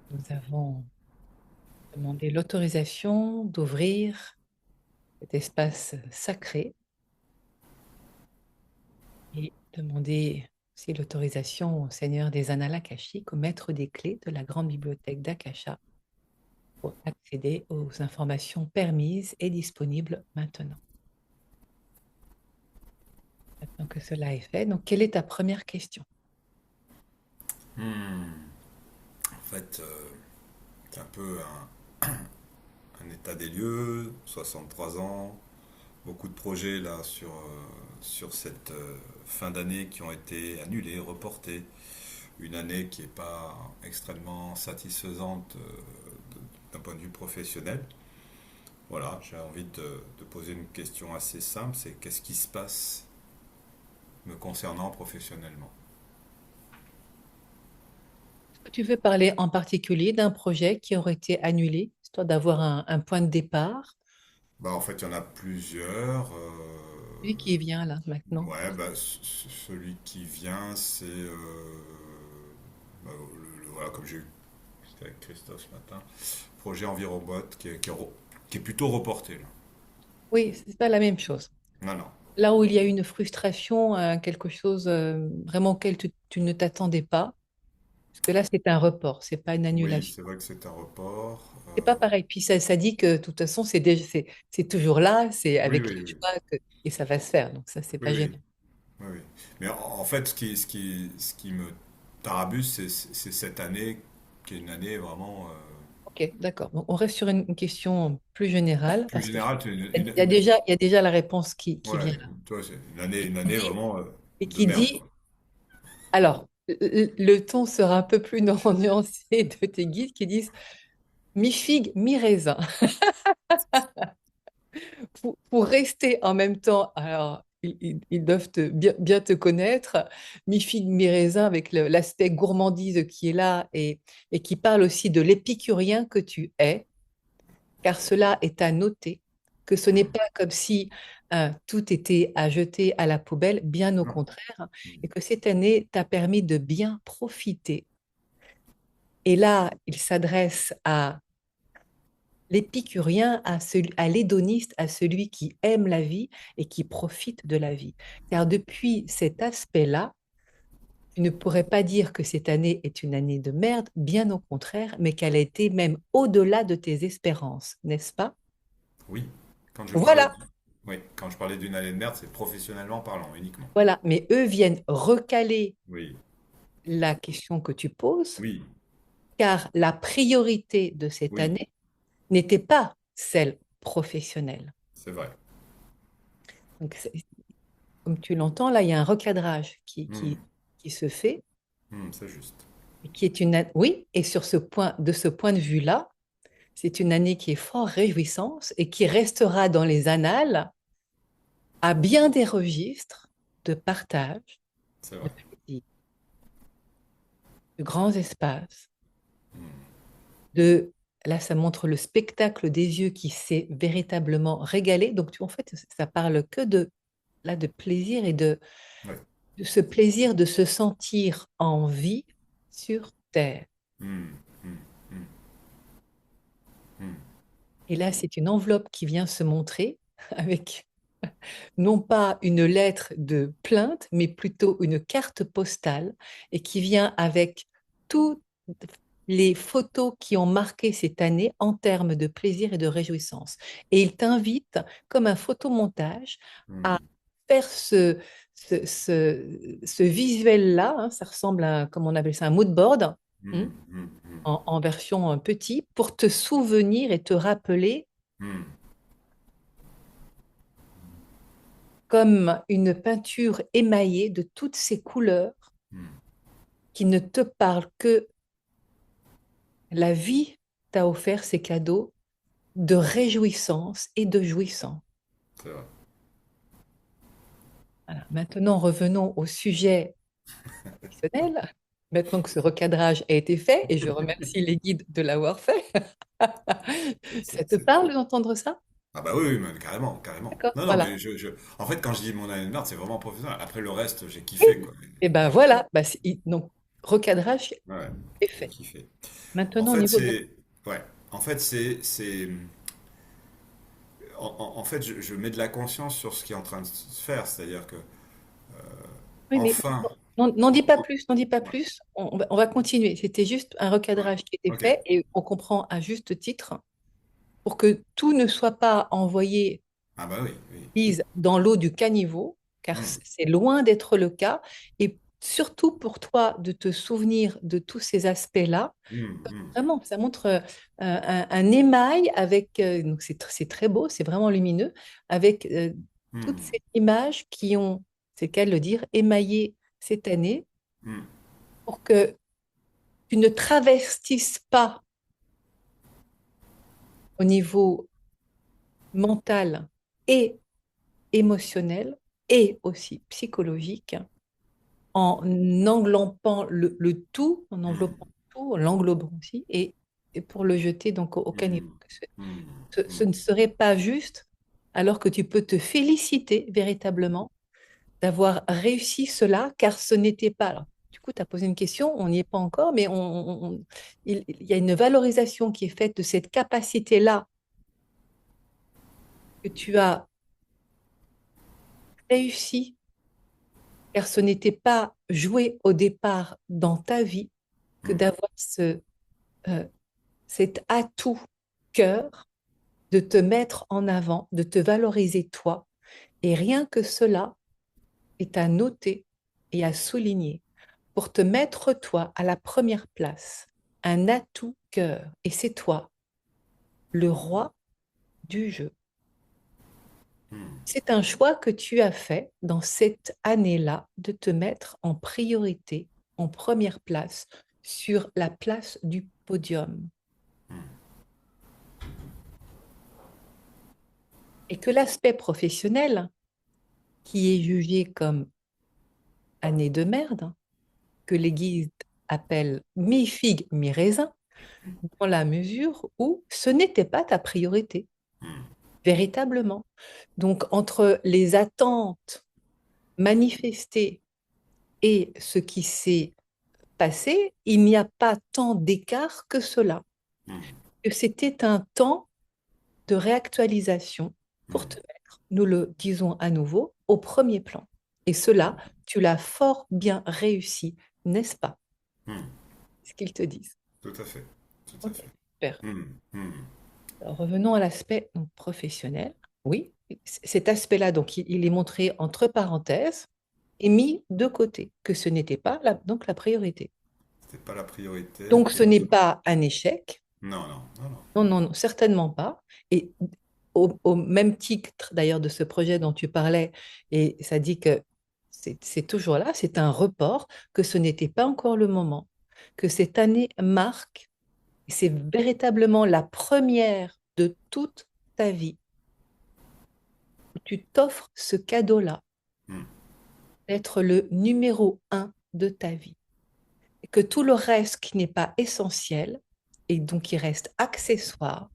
Nous avons demandé l'autorisation d'ouvrir cet espace sacré et demander aussi l'autorisation au Seigneur des Annales Akashiques, au maître des clés de la grande bibliothèque d'Akasha, pour accéder aux informations permises et disponibles maintenant. Maintenant que cela est fait, donc quelle est ta première question? En fait, c'est un peu un état des lieux, 63 ans, beaucoup de projets là sur cette fin d'année qui ont été annulés, reportés. Une année qui n'est pas extrêmement satisfaisante d'un point de vue professionnel. Voilà, j'ai envie de poser une question assez simple, c'est qu'est-ce qui se passe me concernant professionnellement? Est-ce que tu veux parler en particulier d'un projet qui aurait été annulé, histoire d'avoir un point de départ, Bah, en fait, il y en a plusieurs. lui qui vient là maintenant? Ouais, bah, celui qui vient, c'est. Bah, voilà, comme j'ai eu c'était avec Christophe ce matin, projet Envirobot qui est plutôt reporté là. Oui, c'est pas la même chose. Non, non. Là où il y a une frustration, quelque chose vraiment auquel tu ne t'attendais pas, parce que là, c'est un report, c'est pas une Oui, annulation. c'est vrai que c'est un report. C'est pas pareil. Puis ça dit que de toute façon, c'est toujours là, c'est Oui, avec oui, la oui. joie et ça va se faire. Donc ça, c'est Oui, pas oui. gênant. Oui, oui. Mais en fait, ce qui me tarabuse, c'est cette année qui est une année vraiment Ok, d'accord. Donc, on reste sur une question plus générale, plus parce qu'il générale. y a déjà la réponse qui Ouais, vient là. tu vois, c'est Et une qui année dit, vraiment et de qui merde, dit quoi. alors, le ton sera un peu plus nuancé de tes guides qui disent mi-figue, mi-raisin. Pour rester en même temps, alors ils doivent bien te connaître, mi-figue, mi-raisin, avec l'aspect gourmandise qui est là et qui parle aussi de l'épicurien que tu es, car cela est à noter, que ce n'est pas comme si tout était à jeter à la poubelle, bien au Non. contraire, et que cette année t'a permis de bien profiter. Et là, il s'adresse à l'épicurien, à l'hédoniste, à celui qui aime la vie et qui profite de la vie. Car depuis cet aspect-là, tu ne pourrais pas dire que cette année est une année de merde, bien au contraire, mais qu'elle a été même au-delà de tes espérances, n'est-ce pas? Oui, quand je parlais, Voilà, oui, quand je parlais d'une année de merde, c'est professionnellement parlant uniquement. voilà. Mais eux viennent recaler Oui, la question que tu poses, oui, car la priorité de cette oui, année n'était pas celle professionnelle. c'est vrai. Donc, comme tu l'entends, là, il y a un recadrage Hmm, qui se fait, c'est juste. et qui est Oui, et de ce point de vue-là, c'est une année qui est fort réjouissante et qui restera dans les annales à bien des registres de partage, C'est de vrai. plaisir, de grands espaces, Hmm, de... Là, ça montre le spectacle des yeux qui s'est véritablement régalé. Donc, en fait, ça parle que là, de plaisir et ouais. de ce plaisir de se sentir en vie sur Terre. Hmm, hmm, hmm, hmm, Et là, c'est une enveloppe qui vient se montrer avec non pas une lettre de plainte, mais plutôt une carte postale et qui vient avec toutes les photos qui ont marqué cette année en termes de plaisir et de réjouissance. Et il t'invite, comme un photomontage, à hmm, faire ce visuel-là, hein, ça ressemble à, comme on appelle ça, un mood board, hmm, hein, hmm, hmm, en version petit, pour te souvenir et te rappeler hmm, comme une peinture émaillée de toutes ces couleurs hmm. qui ne te parlent que la vie t'a offert ces cadeaux de réjouissance et de jouissance. C'est vrai. Voilà. Maintenant, revenons au sujet professionnel. Maintenant que ce recadrage a été fait, et je remercie les guides de l'avoir fait, ça te C'est- parle d'entendre ça? Ah bah oui, oui, mais carrément, carrément. D'accord, Non, non, voilà. mais en fait, quand je dis mon année de merde, c'est vraiment professionnel. Après le reste, j'ai kiffé, quoi. Et ben voilà, bah, donc recadrage Ouais, est j'ai fait. kiffé. En Maintenant, au fait, niveau de la... c'est. Ouais. En fait, en fait, je mets de la conscience sur ce qui est en train de se faire. C'est-à-dire que, Oui, mais enfin. n'en dis pas en- plus, n'en dis pas ouais. plus. On va continuer. C'était juste un Ouais. recadrage qui était Ok. fait et on comprend à juste titre pour que tout ne soit pas envoyé Ah bah oui, oui. mise dans l'eau du caniveau, car Hmm, c'est loin d'être le cas, et surtout pour toi de te souvenir de tous ces aspects-là. hmm, hmm, Vraiment, ça montre un émail avec, donc c'est très beau, c'est vraiment lumineux, avec toutes hmm, ces images qui ont, c'est le cas de le dire, émaillé cette année hmm, pour que tu ne travestisses pas au niveau mental et émotionnel et aussi psychologique en englobant le tout, en hmm, enveloppant tout, en l'englobant aussi, et pour le jeter donc au caniveau. hmm, hmm, Ce hmm. ne serait pas juste, alors que tu peux te féliciter véritablement d'avoir réussi cela, car ce n'était pas. Alors, du coup, tu as posé une question, on n'y est pas encore, mais il y a une valorisation qui est faite de cette capacité-là que tu as réussi, car ce n'était pas joué au départ dans ta vie que Hmm, d'avoir euh, cet atout cœur de te mettre en avant, de te valoriser toi. Et rien que cela est à noter et à souligner pour te mettre toi à la première place. Un atout cœur. Et c'est toi, le roi du jeu. hmm, C'est un choix que tu as fait dans cette année-là de te mettre en priorité, en première place, sur la place du podium. Et que l'aspect professionnel, qui est jugé comme année de merde, que les guides appellent mi-figue, mi-raisin, dans la mesure où ce n'était pas ta priorité, hmm, véritablement. Donc, entre les attentes manifestées et ce qui s'est passé, il n'y a pas tant d'écart que cela. hmm, Que c'était un temps de réactualisation pour te hmm, mettre, nous le disons à nouveau, au premier plan. Et cela, tu l'as fort bien réussi, n'est-ce pas? hmm. Ce qu'ils te disent. Tout à fait. Tout à Ok, fait. super. Hmm, hmm, Alors, revenons à l'aspect donc, professionnel. Oui, cet aspect-là, donc, il est montré entre parenthèses et mis de côté, que ce n'était pas donc la priorité. C'était pas la priorité. Donc, ce n'est pas un échec. Non, non, non, non. Non, non, non, certainement pas. Et au même titre, d'ailleurs, de ce projet dont tu parlais, et ça dit que c'est toujours là, c'est un report, que ce n'était pas encore le moment, que cette année marque, et c'est véritablement la première de toute ta vie où tu t'offres ce cadeau-là, Hmm, d'être le numéro un de ta vie. Et que tout le reste qui n'est pas essentiel, et donc qui reste accessoire,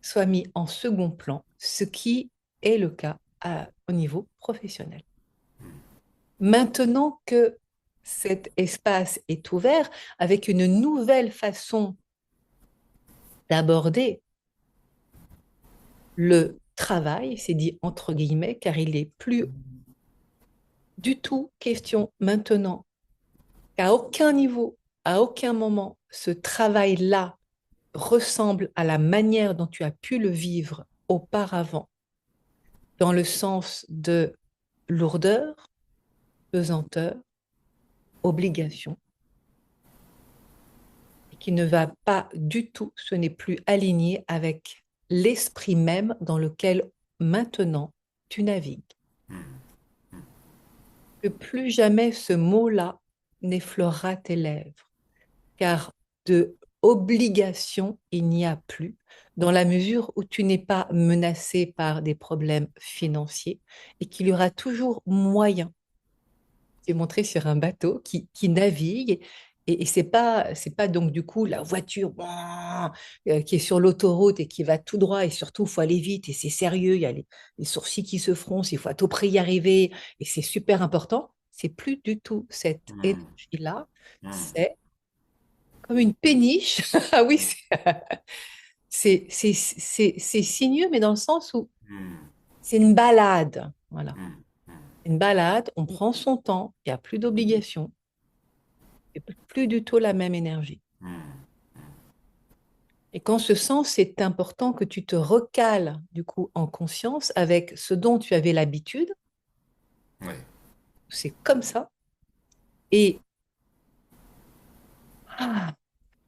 soit mis en second plan, ce qui est le cas au niveau professionnel. Maintenant que cet espace est ouvert avec une nouvelle façon d'aborder le travail, c'est dit entre guillemets, car il n'est plus du tout question maintenant qu'à aucun niveau, à aucun moment, ce travail-là ressemble à la manière dont tu as pu le vivre auparavant, dans le sens de lourdeur, pesanteur, obligation, et qui ne va pas du tout, ce n'est plus aligné avec l'esprit même dans lequel maintenant tu navigues. hmm, Que plus jamais ce mot-là n'effleurera tes lèvres, car de obligation, il n'y a plus, dans la mesure où tu n'es pas menacé par des problèmes financiers et qu'il y aura toujours moyen. C'est montré sur un bateau qui navigue et c'est pas donc du coup la voiture ouah, qui est sur l'autoroute et qui va tout droit et surtout il faut aller vite et c'est sérieux, il y a les sourcils qui se froncent, il faut à tout prix y arriver et c'est super important. c'est plus du tout cette Hmm. énergie-là. Hmm. C'est comme une péniche. Ah oui, c'est sinueux, mais dans le sens où Hmm. c'est une balade. Voilà. Hmm. Une balade, on prend son temps, il n'y a plus d'obligation, et plus du tout la même énergie. Hmm. Et qu'en ce sens, c'est important que tu te recales du coup en conscience avec ce dont tu avais l'habitude. Ouais. C'est comme ça. Et ah,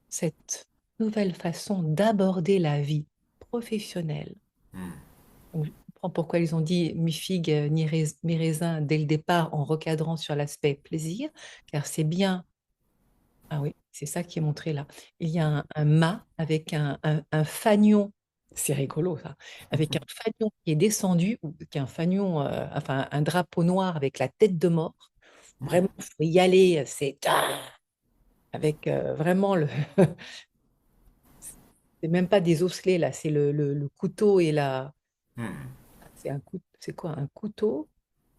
cette nouvelle façon d'aborder la vie professionnelle. Hmm. Donc, je comprends pourquoi ils ont dit mi-figue, mi-raisin dès le départ en recadrant sur l'aspect plaisir, car c'est bien. Ah oui, c'est ça qui est montré là. Il y a un mât avec un fanion. C'est rigolo ça. Avec un fanion qui est descendu, ou qui est un fanion, enfin un drapeau noir avec la tête de mort. Hmm. Vraiment, il faut y aller. C'est avec vraiment le. C'est même pas des osselets là, c'est le couteau et la. Hmm. C'est c'est quoi? Un couteau.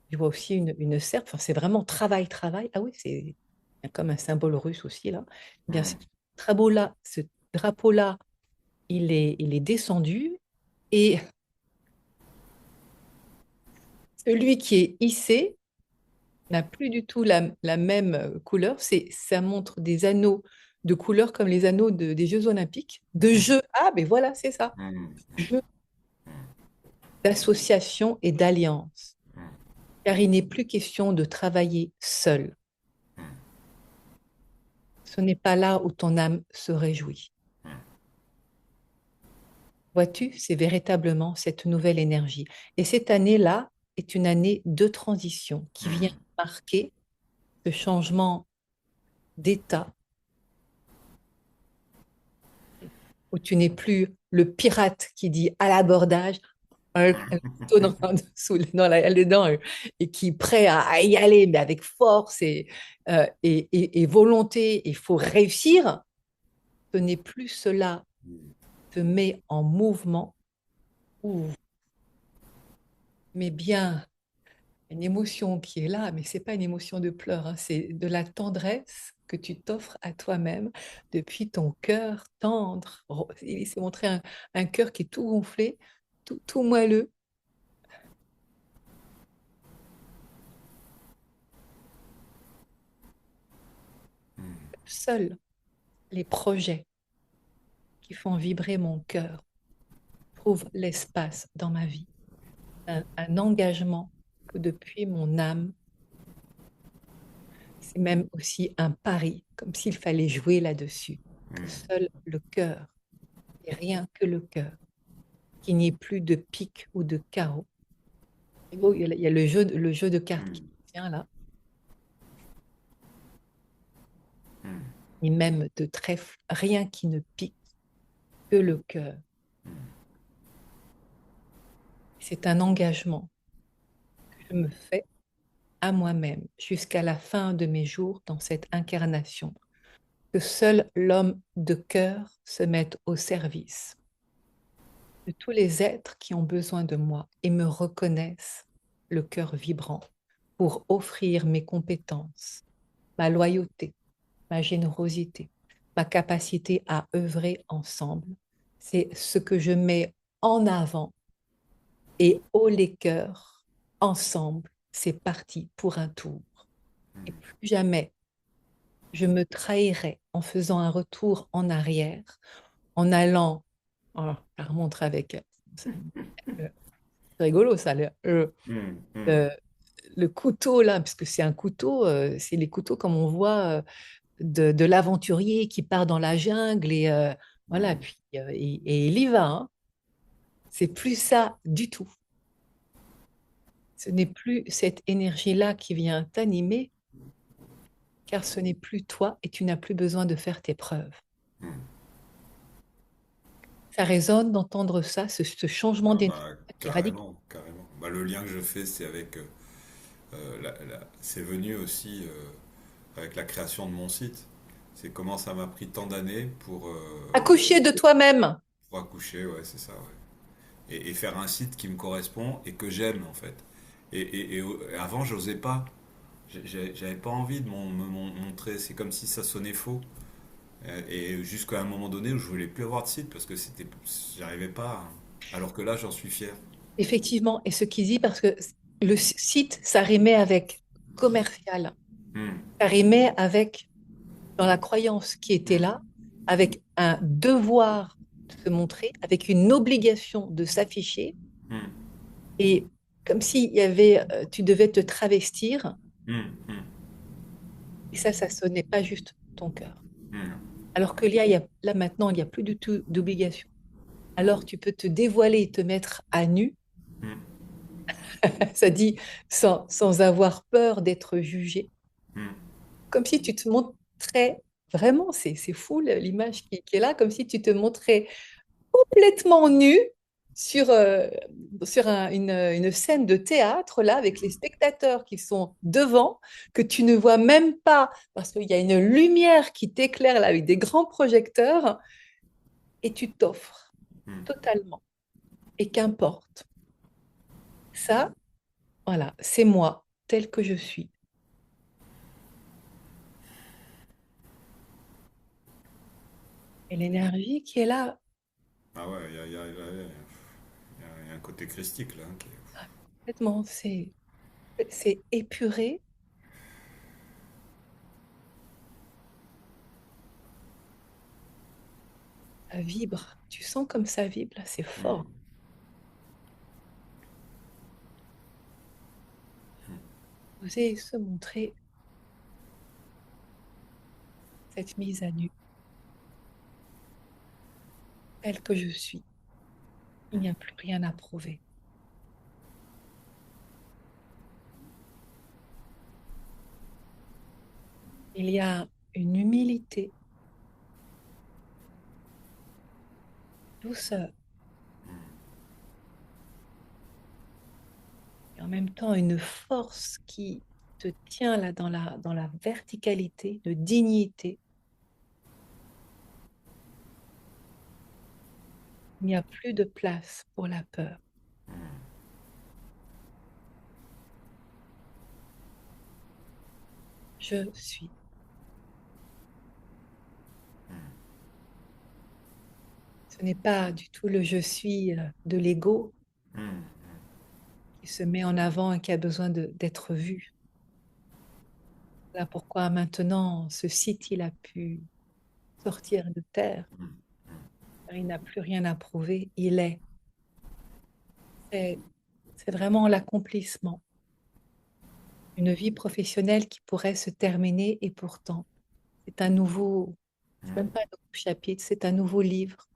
Je vois aussi une serpe. Enfin, c'est vraiment travail, travail. Ah oui, c'est il y a comme un symbole russe aussi là. Eh bien, Hmm. ce drapeau-là, il est descendu et celui qui est hissé n'a plus du tout la même couleur. Ça montre des anneaux de couleurs comme les anneaux des Jeux Olympiques, de jeux. Ah, mais voilà, c'est ça. Hmm. Jeux d'association et d'alliance. Car il n'est plus question de travailler seul. Ce n'est pas là où ton âme se réjouit. Vois-tu, c'est véritablement cette nouvelle énergie. Et cette année-là est une année de transition qui vient Hmm. marquer ce changement d'état où tu n'es plus le pirate qui dit à l'abordage, un couteau les dents et qui est prêt à y aller, mais avec force et volonté. Il faut réussir. Ce n'est plus cela te met en mouvement, ou mais bien une émotion qui est là, mais c'est pas une émotion de pleurs, hein, c'est de la tendresse que tu t'offres à toi-même depuis ton cœur tendre. Il s'est montré un cœur qui est tout gonflé, tout moelleux. Seuls les projets qui font vibrer mon cœur trouvent l'espace dans ma vie. Un engagement que depuis mon âme, c'est même aussi un pari, comme s'il fallait jouer là-dessus, que seul le cœur, et rien que le cœur, qu'il n'y ait plus de pique ou de carreau. Il y a le jeu de cartes qui tient là, et même de trèfle, rien qui ne pique que le cœur. C'est un engagement que je me fais à moi-même jusqu'à la fin de mes jours dans cette incarnation, que seul l'homme de cœur se mette au service de tous les êtres qui ont besoin de moi et me reconnaissent le cœur vibrant pour offrir mes compétences, ma loyauté, ma générosité, ma capacité à œuvrer ensemble. C'est ce que je mets en avant et haut les cœurs, ensemble, c'est parti pour un tour. Et plus jamais je me trahirai en faisant un retour en arrière, en allant, oh, ça remonte avec, c'est rigolo ça, Hmm. Hmm. le- le couteau là, parce que c'est un couteau, c'est les couteaux comme on voit de l'aventurier qui part dans la jungle et voilà, Hmm. puis et il y va, hein. C'est plus ça du tout. Ce n'est plus cette énergie-là qui vient t'animer, car ce n'est plus toi et tu n'as plus besoin de faire tes preuves. Ça résonne d'entendre ça, ce changement Ah d'énergie bah qui est radical. carrément, carrément. Bah, le lien que je fais, c'est avec, c'est venu aussi avec la création de mon site. C'est comment ça m'a pris tant d'années Accoucher de toi-même. pour accoucher, ouais, c'est ça, ouais. Et faire un site qui me correspond et que j'aime en fait. Et avant, j'osais pas. J'avais pas envie de montrer. C'est comme si ça sonnait faux. Et jusqu'à un moment donné où je voulais plus avoir de site parce que j'arrivais pas. Alors que là, j'en suis fier. Effectivement, et ce qu'il dit, parce que le site, ça rimait avec commercial, Hmm, ça rimait avec, dans la croyance qui était hmm, là, avec un devoir de se montrer, avec une obligation de s'afficher, hmm, et comme s'il y avait, tu devais te travestir, hmm, hmm, et ça sonnait pas juste ton cœur. hmm, Alors que là maintenant, il n'y a plus du tout d'obligation. Alors tu peux te dévoiler et te mettre à nu, hmm, ça dit, sans avoir peur d'être jugé, hmm, comme si tu te montrais vraiment, c'est fou l'image qui est là, comme si tu te montrais complètement nu sur, une scène de théâtre, là, avec les spectateurs qui sont devant, que tu ne vois même pas, parce qu'il y a une lumière qui t'éclaire là avec des grands projecteurs, et tu t'offres hmm. totalement. Et qu'importe. Ça, voilà, c'est moi, tel que je suis. Et l'énergie qui est là, Ah ouais, il y a un côté christique là, hein, complètement, c'est épuré, ça vibre. Tu sens comme ça vibre, là, c'est hmm, fort. Oser se montrer cette mise à nu, telle que je suis. Il n'y a plus rien à prouver. Il y a une humilité, douceur, et en même temps une force qui te tient là dans la verticalité, de dignité. Il n'y a plus de place pour la peur. Je suis. Ce n'est pas du tout le je suis de l'ego hmm, qui se met en avant et qui a besoin d'être vu. Là pourquoi maintenant ce site il a pu sortir de terre. Il n'a plus rien à prouver. Il est. C'est c'est vraiment l'accomplissement. Une vie professionnelle qui pourrait se terminer et pourtant c'est un nouveau, c'est même pas un nouveau chapitre, c'est un nouveau livre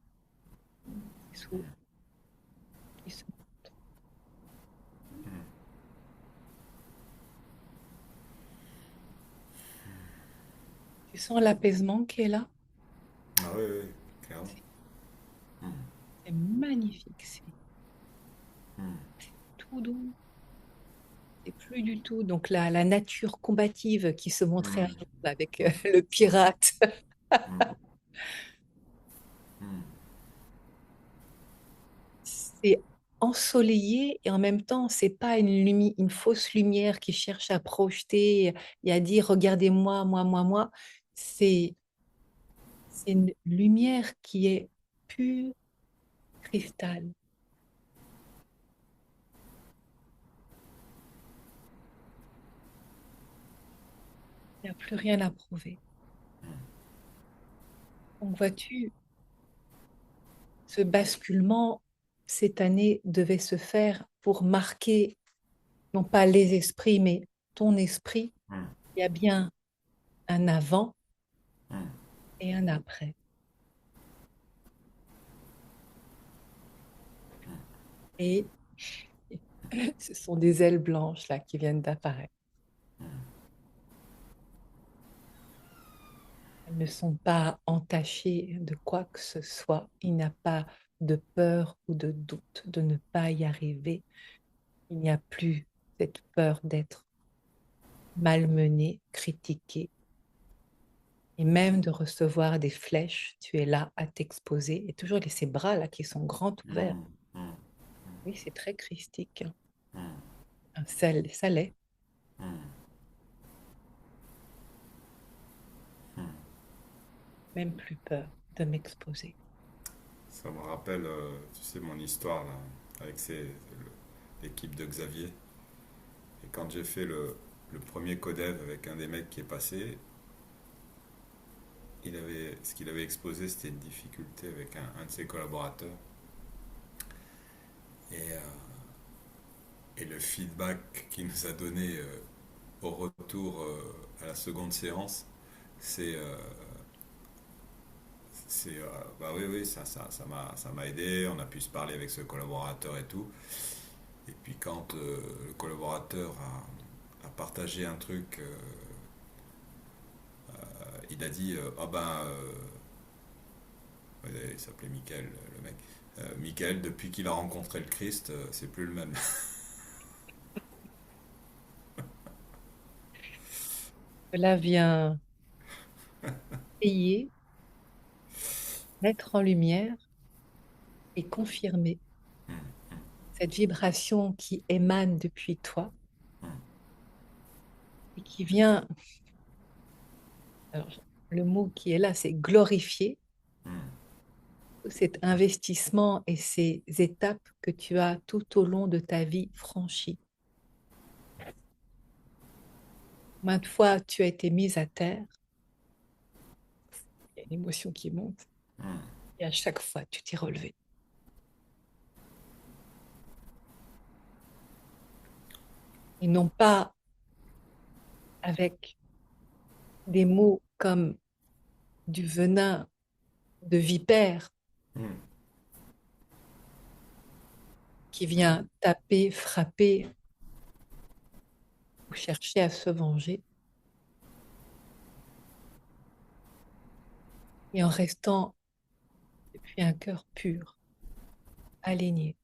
qui s'ouvre, qui se- Tu sens l'apaisement qui est là? Ah ouais, ouais, clairement. C'est c'est magnifique, c'est Hmm, tout doux. C'est plus du tout. Donc la nature combative qui se montrait hmm, avant, là, avec le pirate, hmm, hmm, c'est ensoleillé et en même temps, c'est pas une fausse lumière qui cherche à projeter et à dire regardez-moi, moi, moi, moi. C'est c'est une lumière qui est pure cristal. Il n'y a plus rien à prouver. Donc vois-tu, ce basculement cette année devait se faire pour marquer non pas les esprits, mais ton esprit. hmm, Il y a bien un avant hmm. et un après. Et ce sont des ailes blanches là qui viennent d'apparaître. Elles ne sont pas entachées de quoi que ce soit. Il n'y a pas de peur ou de doute de ne pas y arriver. Il n'y a plus cette peur d'être malmené, critiqué et même de recevoir des flèches. Tu es là à t'exposer et toujours ces bras là qui sont grands ouverts. Hmm, hmm, Oui, c'est très christique, hein. hmm, Ça l'est. hmm. même plus peur de m'exposer. Ça me rappelle, tu sais, mon histoire là, avec l'équipe de Xavier. Et quand j'ai fait le premier codev avec un des mecs qui est passé, ce qu'il avait exposé, c'était une difficulté avec un de ses collaborateurs. Et, euh, et le feedback qu'il nous a donné au retour à la seconde séance, c'est bah oui, oui, ça m'a aidé, on a pu se parler avec ce collaborateur et tout. Et puis quand le collaborateur a partagé un truc, il a dit, ah ben, il s'appelait Michael, le mec. Michael, depuis qu'il a rencontré le Christ, c'est plus le même. Cela vient payer, mettre en lumière et confirmer cette vibration qui émane depuis toi et qui vient, alors, le mot qui est là, c'est glorifier cet investissement et ces étapes que tu as tout au long de ta vie franchies. Maintes fois, tu as été mise à terre, il y a une émotion qui monte, et à chaque fois, tu t'es relevé. Et non pas avec des mots comme du venin de vipère qui vient taper, frapper ou chercher à se venger, et en restant depuis un cœur pur, aligné.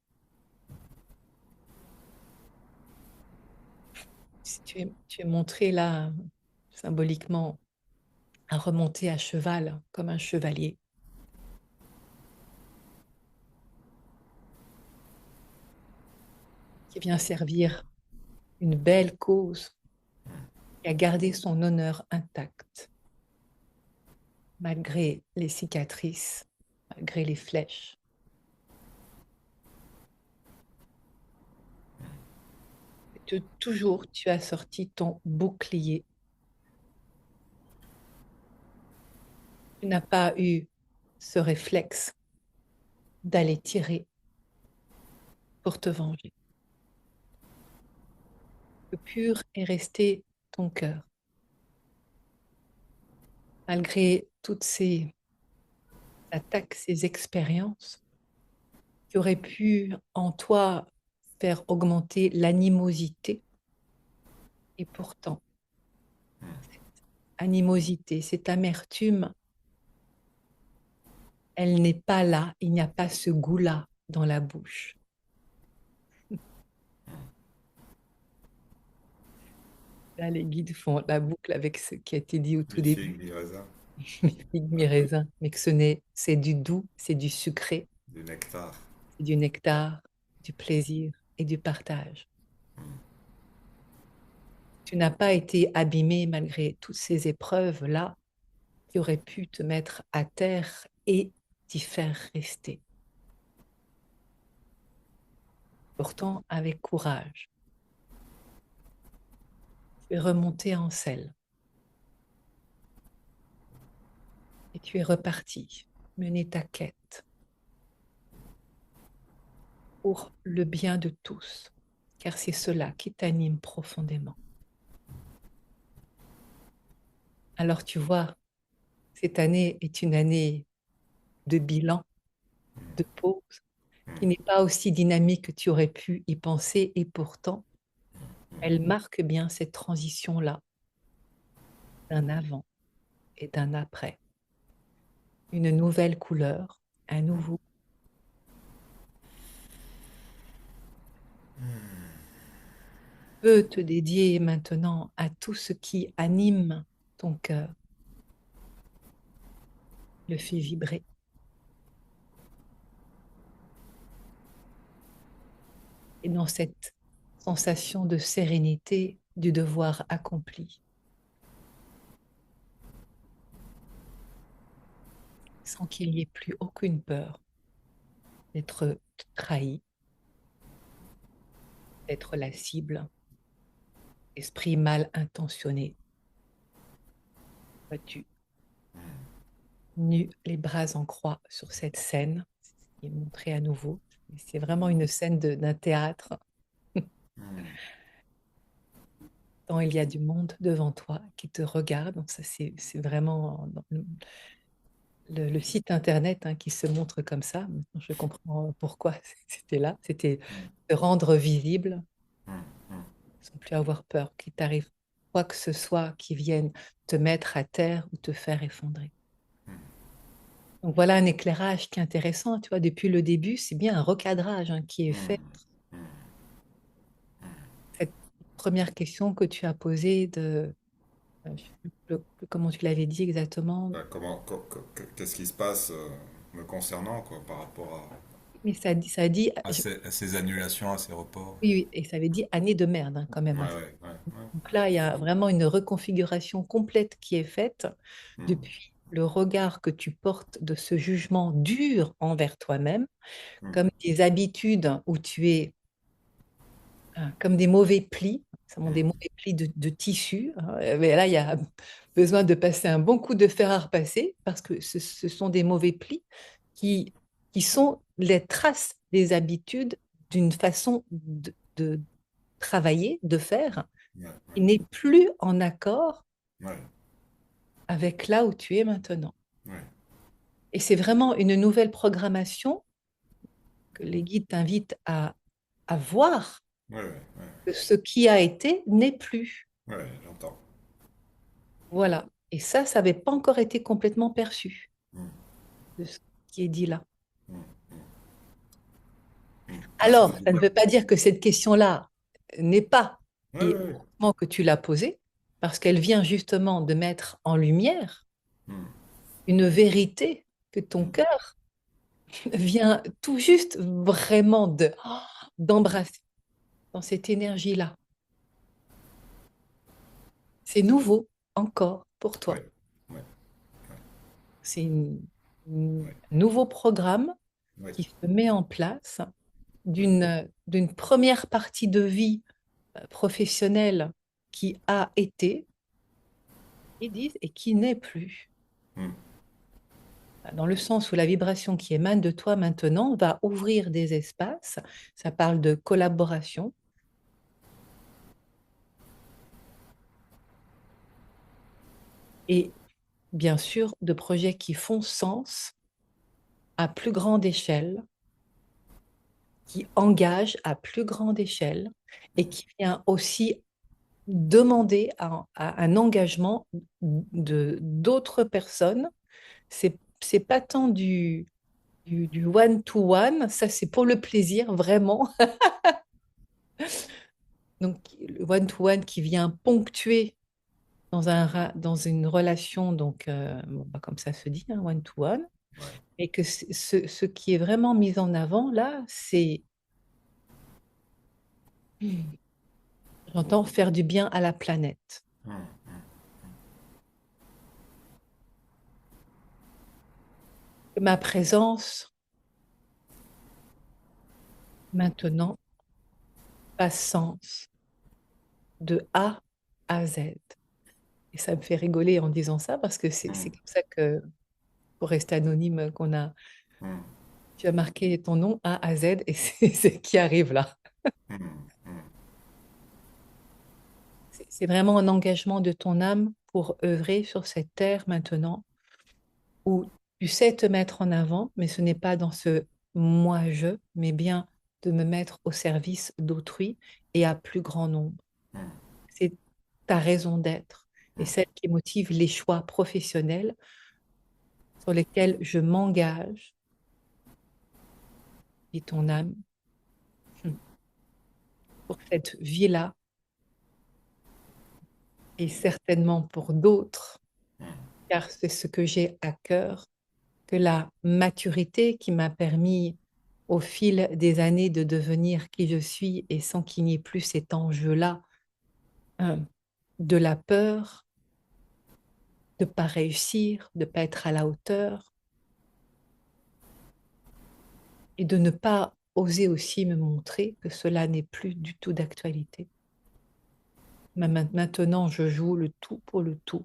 Si tu es montré là symboliquement à remonter à cheval comme un chevalier qui vient servir une belle cause et à garder son honneur intact malgré les cicatrices, malgré les flèches. Toujours, tu as sorti ton bouclier. Tu n'as pas eu ce réflexe d'aller tirer pour te venger. Le pur est resté ton cœur, malgré toutes ces attaques, ces expériences qui auraient pu en toi faire augmenter l'animosité. Et pourtant, cette animosité, cette amertume, elle n'est pas là, il n'y a pas ce goût-là dans la bouche. Là, les guides font la boucle avec ce qui a été dit au tout début, Mi-figue, mi-raisin, mi figue, mi raisin, mais que c'est du doux, c'est du sucré, du nectar. c'est du nectar, du plaisir et du partage. Tu n'as pas été abîmé malgré toutes ces épreuves-là qui auraient pu te mettre à terre et t'y faire rester. Pourtant, avec courage, tu es remonté en selle et tu es reparti mener ta quête pour le bien de tous, car c'est cela qui t'anime profondément. Alors tu vois, cette année est une année de bilan, de pause, qui n'est pas aussi dynamique que tu aurais pu y penser, et pourtant, elle marque bien cette transition-là d'un avant et d'un après. Une nouvelle couleur, un nouveau peut te dédier maintenant à tout ce qui anime ton cœur, le fait vibrer. Et dans cette sensation de sérénité du devoir accompli, sans qu'il n'y ait plus aucune peur d'être trahi, d'être la cible, esprit mal intentionné. Vois-tu, nu les bras en croix sur cette scène qui est montrée à nouveau. Et c'est vraiment une scène d'un théâtre, tant il y a du monde devant toi qui te regarde. Donc ça, c'est vraiment dans le site internet qui se montre comme ça. Maintenant, je comprends pourquoi c'était là. C'était te rendre visible sans plus avoir peur qu'il t'arrive quoi que ce soit qui vienne te mettre à terre ou te faire effondrer. Donc voilà un éclairage qui est intéressant, tu vois, depuis le début, c'est bien un recadrage qui est fait. Cette première question que tu as posée je sais plus comment tu l'avais dit exactement, Bah, qu'est-ce qui se passe me concernant quoi, par rapport mais ça dit, à ces annulations, à ces reports? oui, oui, et ça avait dit année de merde quand même. Ouais, ouais, ouais, ouais. Donc là, il y a vraiment une reconfiguration complète qui est faite depuis le regard que tu portes de ce jugement dur envers toi-même, comme des habitudes où tu es comme des mauvais plis, ça sont des mauvais plis de tissu. Mais là, il y a besoin de passer un bon coup de fer à repasser parce que ce sont des mauvais plis qui, qui sont les traces des habitudes d'une façon de travailler, de faire, Ouais, qui n'est plus en accord ouais, avec là où tu es maintenant. ouais, Et c'est vraiment une nouvelle programmation que les guides t'invitent à voir ouais, ouais, que ce qui a été n'est plus. ouais, ouais, j'entends. Voilà. Et ça n'avait pas encore été complètement perçu de ce qui est dit là. Ouais, ça Alors, fait du ça ne bien. veut pas dire que cette question-là n'est pas, Ouais, et ouais, heureusement que tu l'as posée, parce qu'elle vient justement de mettre en lumière une vérité que ton cœur vient tout juste vraiment d'embrasser dans cette énergie-là. C'est nouveau encore pour toi. ouais, ouais, C'est ouais, un nouveau programme ouais, qui se met en place d'une première partie de vie professionnelle qui a été, ils disent, et qui n'est plus. Dans le sens où la vibration qui émane de toi maintenant va ouvrir des espaces. Ça parle de collaboration et bien sûr de projets qui font sens à plus grande échelle, qui engagent à plus grande échelle et qui vient aussi demander un engagement de d'autres personnes. C'est pas tant du one-to-one, ça c'est pour le plaisir, vraiment. Donc, le one-to-one qui vient ponctuer dans une relation, donc, bon, bah, comme ça se dit, one-to-one, ouais. et que ce qui est vraiment mis en avant là, c'est, j'entends, faire du bien à la planète. Que ma présence, maintenant, passe sens de A à Z. Et ça me fait rigoler en disant ça parce que c'est comme ça que, pour rester anonyme, tu as marqué ton nom A à Z et c'est ce qui arrive là. C'est vraiment un engagement de ton âme pour œuvrer sur cette terre maintenant où tu sais te mettre en avant, mais ce n'est pas dans ce moi-je, mais bien de me mettre au service d'autrui et à plus grand nombre. C'est ta raison d'être et celle qui motive les choix professionnels sur lesquels je m'engage, dit ton âme, pour cette vie-là et certainement pour d'autres, car c'est ce que j'ai à cœur, que la maturité qui m'a permis au fil des années de devenir qui je suis et sans qu'il n'y ait plus cet enjeu-là euh, de la peur, de ne pas réussir, de ne pas être à la hauteur, et de ne pas oser aussi me montrer que cela n'est plus du tout d'actualité. Maintenant, je joue le tout pour le tout.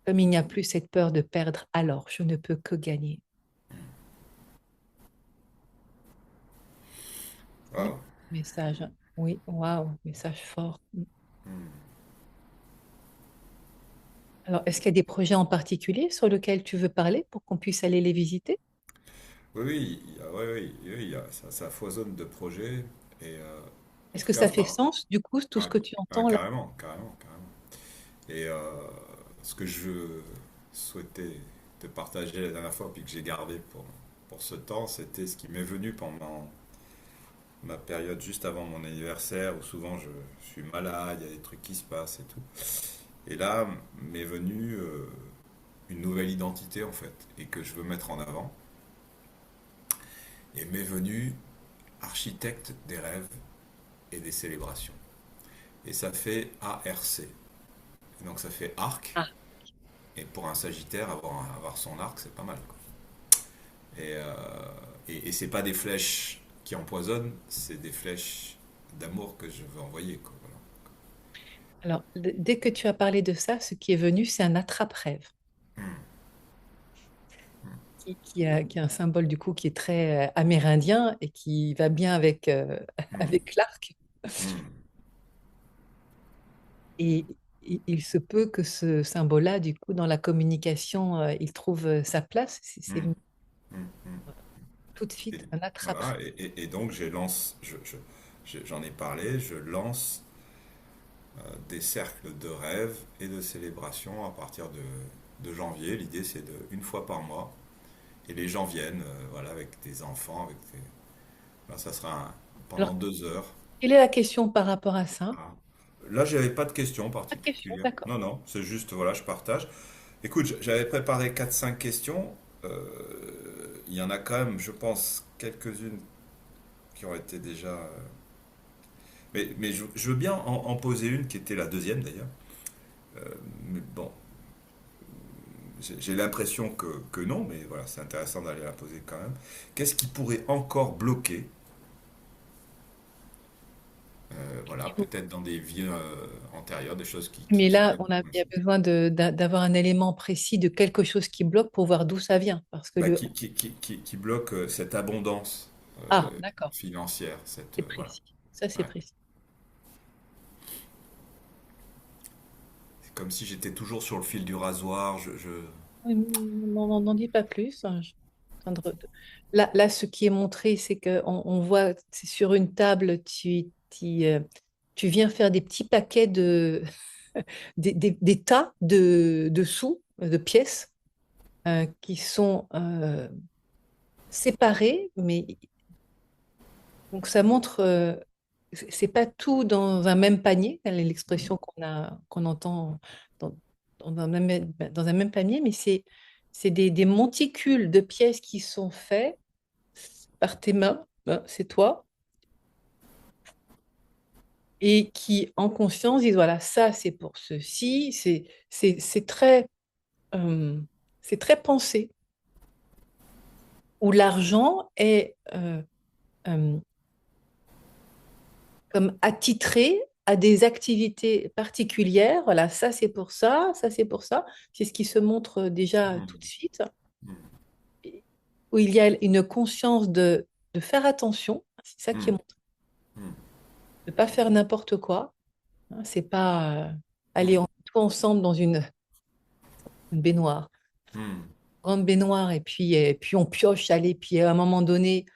Comme il n'y a plus cette peur de perdre, alors je ne peux que gagner. Oui, Waouh. message. Oui, waouh, message fort. Alors, est-ce qu'il y a des projets en particulier sur lesquels tu veux parler pour qu'on puisse aller les visiter? Oui, oui, oui, oui, oui, ça foisonne de projets. Et en Est-ce tout que cas, ça fait sens, du coup, tout ce que tu entends là? carrément, carrément, carrément. Et ce que je souhaitais te partager la dernière fois, puis que j'ai gardé pour ce temps, c'était ce qui m'est venu pendant ma période juste avant mon anniversaire, où souvent je suis malade, il y a des trucs qui se passent et tout. Et là, m'est venue une nouvelle identité en fait, et que je veux mettre en avant. Et m'est venue architecte des rêves et des célébrations. Et ça fait ARC. Et donc ça fait arc. Ah, Et pour un Sagittaire, avoir son arc, c'est pas mal, quoi. Et, euh, et c'est pas des flèches qui empoisonnent, c'est des flèches d'amour que je veux envoyer, quoi. Voilà. alors, dès que tu as parlé de ça, ce qui est venu, c'est un attrape-rêve, qui est un symbole du coup qui est très amérindien et qui va bien avec, avec l'arc. Hmm, Et il se peut que ce symbole-là, du coup, dans la communication, il trouve sa place. C'est hmm, venu hmm, hmm. tout de Et, suite un attrape-rêve. voilà, et donc j'en ai parlé, je lance des cercles de rêve et de célébration à partir de janvier. L'idée c'est de une fois par mois. Et les gens viennent, voilà, avec des enfants, là, ça sera Alors, pendant 2 heures. quelle est la question par rapport à ça? Voilà. Là, j'avais pas de questions Pas de question, particulières. d'accord. Non, non, c'est juste, voilà, je partage. Écoute, j'avais préparé 4 5 questions. Il y en a quand même, je pense, quelques-unes qui ont été déjà. Mais je veux bien en poser une qui était la deuxième d'ailleurs. Mais bon, j'ai l'impression que non, mais voilà, c'est intéressant d'aller la poser quand même. Qu'est-ce qui pourrait encore bloquer, voilà, peut-être dans des vies antérieures, des choses Mais qui là, auraient on a, il y a coïncidé. besoin d'avoir un élément précis de quelque chose qui bloque pour voir d'où ça vient. Parce que Bah, le... qui bloque cette abondance Ah, d'accord, financière, cette, c'est voilà. précis. Ça, c'est Ouais. précis. C'est comme si j'étais toujours sur le fil du rasoir. Oui, n'en dis pas plus, hein. En train là, ce qui est montré, c'est on voit, c'est sur une table, tu viens faire des petits paquets des tas de sous, de pièces, qui sont séparés, mais donc ça montre, c'est pas tout dans un même panier, quelle est l'expression qu'on entend dans, dans un même panier, mais c'est des monticules de pièces qui sont faits par tes mains, hein, c'est toi, et qui, en conscience, disent, voilà, ça, c'est pour ceci, c'est très, euh, c'est très pensé, où l'argent est euh, comme attitré à des activités particulières. Voilà, ça, c'est pour ça, ça, c'est pour ça. C'est ce qui se montre déjà tout de Hmm, suite, hmm, et où il y a une conscience de faire attention, c'est ça qui est hmm, montré, hmm, de ne pas faire n'importe quoi, hein. C'est pas aller hmm, tout ensemble dans une baignoire, hmm, grande baignoire, et puis on pioche, allez, puis à un moment donné,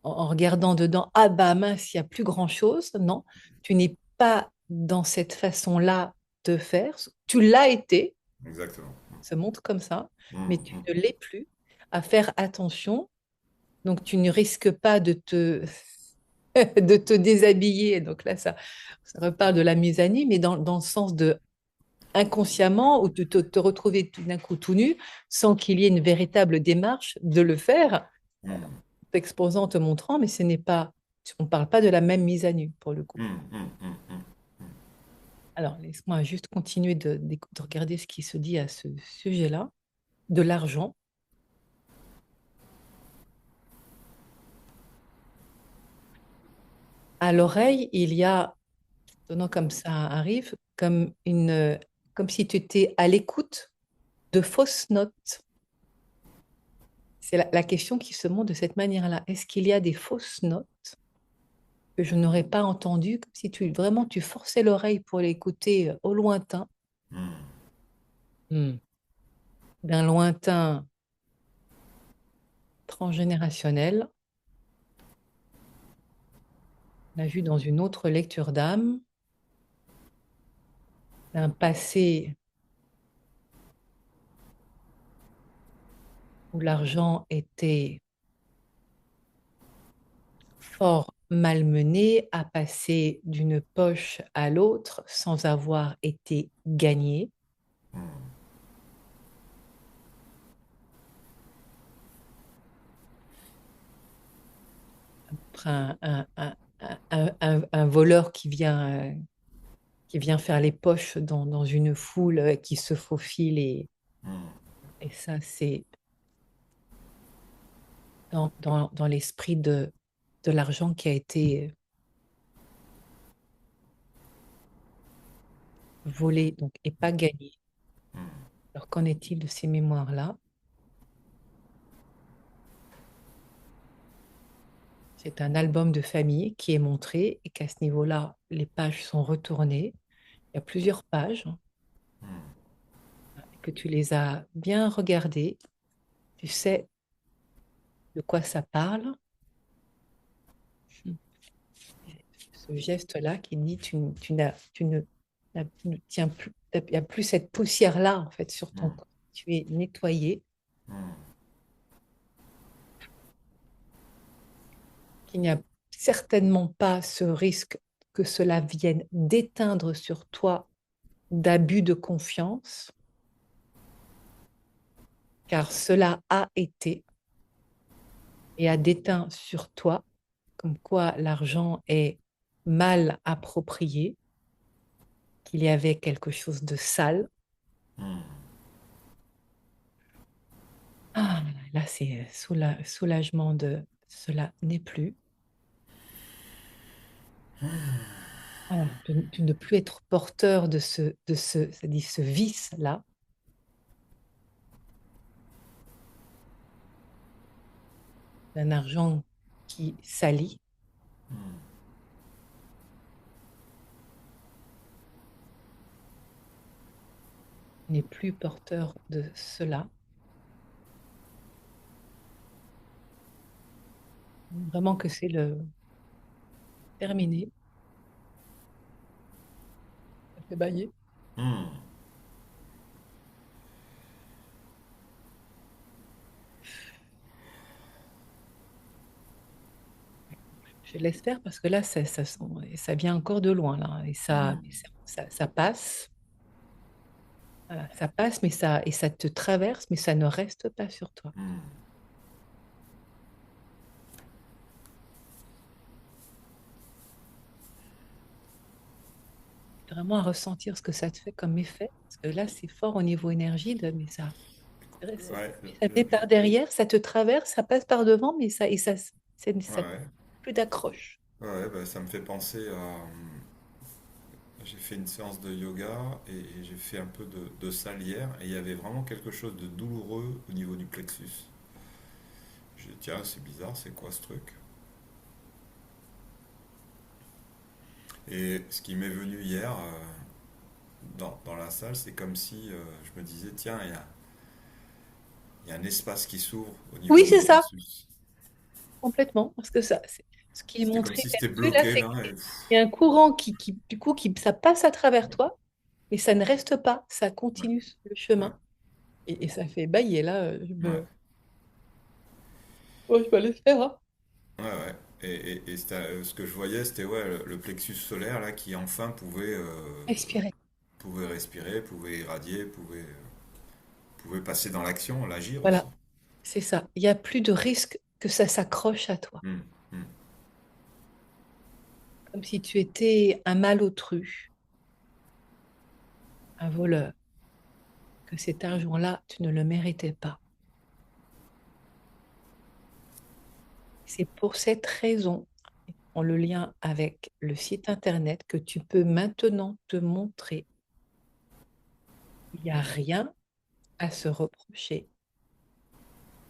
en regardant dedans, ah bah mince, il n'y a plus grand-chose. Non, tu n'es pas dans cette façon-là de faire. Tu l'as été, exactement. ça montre comme ça, Hmm, mais tu hmm, ne l'es plus. À faire attention. Donc tu ne risques pas de te déshabiller. Donc là, ça repart de la mise à nu, mais dans le sens de inconsciemment, ou de te retrouver tout d'un coup tout nu, sans qu'il y ait une véritable démarche de le faire, hmm, t'exposant, te montrant, mais ce n'est pas, on ne parle pas de la même mise à nu pour le coup. hmm, hmm, hmm, hmm. Alors, laisse-moi juste continuer de regarder ce qui se dit à ce sujet-là, de l'argent. À l'oreille, il y a, pendant comme ça arrive, comme si tu étais à l'écoute de fausses notes. C'est la question qui se montre de cette manière-là. Est-ce qu'il y a des fausses notes que je n'aurais pas entendues, comme si vraiment tu forçais l'oreille pour l'écouter au lointain, Hmm. hmm, d'un lointain transgénérationnel. On a vu dans une autre lecture d'âme d'un passé où l'argent était fort malmené, à passer d'une poche à l'autre sans avoir été gagné. Un voleur qui vient faire les poches dans une foule qui se faufile et ça, c'est dans l'esprit de l'argent qui a été volé donc, et pas gagné. Alors, qu'en est-il de ces mémoires-là? C'est un album de famille qui est montré et qu'à ce niveau-là, les pages sont retournées. Il y a plusieurs pages et que tu les as bien regardées. Tu sais de quoi ça parle. Ce geste-là qui dit tu ne tiens plus, il n'y a plus cette poussière-là en fait sur ton corps. Tu es nettoyé, qu'il n'y a certainement pas ce risque que cela vienne d'éteindre sur toi d'abus de confiance, car cela a été et a déteint sur toi, comme quoi l'argent est mal approprié, qu'il y avait quelque chose de sale. Ah, là, c'est soulagement de cela n'est plus. Voilà, de ne plus être porteur c'est-à-dire ce vice-là, d'un argent qui salit, n'est plus porteur de cela. Vraiment que c'est le terminé. Ça fait bailler. Je l'espère parce que là, ça vient encore de loin, là, et ça passe. Voilà, ça passe, et ça te traverse, mais ça ne reste pas sur toi. Vraiment à ressentir ce que ça te fait comme effet. Parce que là, c'est fort au niveau énergie, mais Ouais, ça fait par derrière, ça te traverse, ça passe par devant, mais ça ouais, plus d'accroche. ouais, bah, ça me fait penser à. J'ai fait une séance de yoga et j'ai fait un peu de salle hier et il y avait vraiment quelque chose de douloureux au niveau du plexus. Je dit, tiens, c'est bizarre, c'est quoi ce truc? Et ce qui m'est venu hier dans la salle, c'est comme si je me disais, tiens, il y a un espace qui s'ouvre au niveau Oui, du c'est ça, plexus. complètement. Parce que ce qui est C'était comme montré si c'était là-dessus, là, bloqué c'est là. qu'il y a un courant du coup, ça passe à travers toi, mais ça ne reste pas, ça Ouais, continue le ouais, chemin. Et ça fait bailler, là, ouais, oh, je vais aller faire, hein. ouais, ouais. Ce que je voyais, c'était ouais, le plexus solaire là qui enfin Respirer. pouvait respirer, pouvait irradier, pouvait passer dans l'action, l'agir aussi. Voilà, c'est ça. Il n'y a plus de risque que ça s'accroche à toi. Hmm, hmm, Comme si tu étais un malotru, un voleur, que cet argent-là, tu ne le méritais pas. C'est pour cette raison. ont le lien avec le site internet que tu peux maintenant te montrer. Il n'y a rien à se reprocher.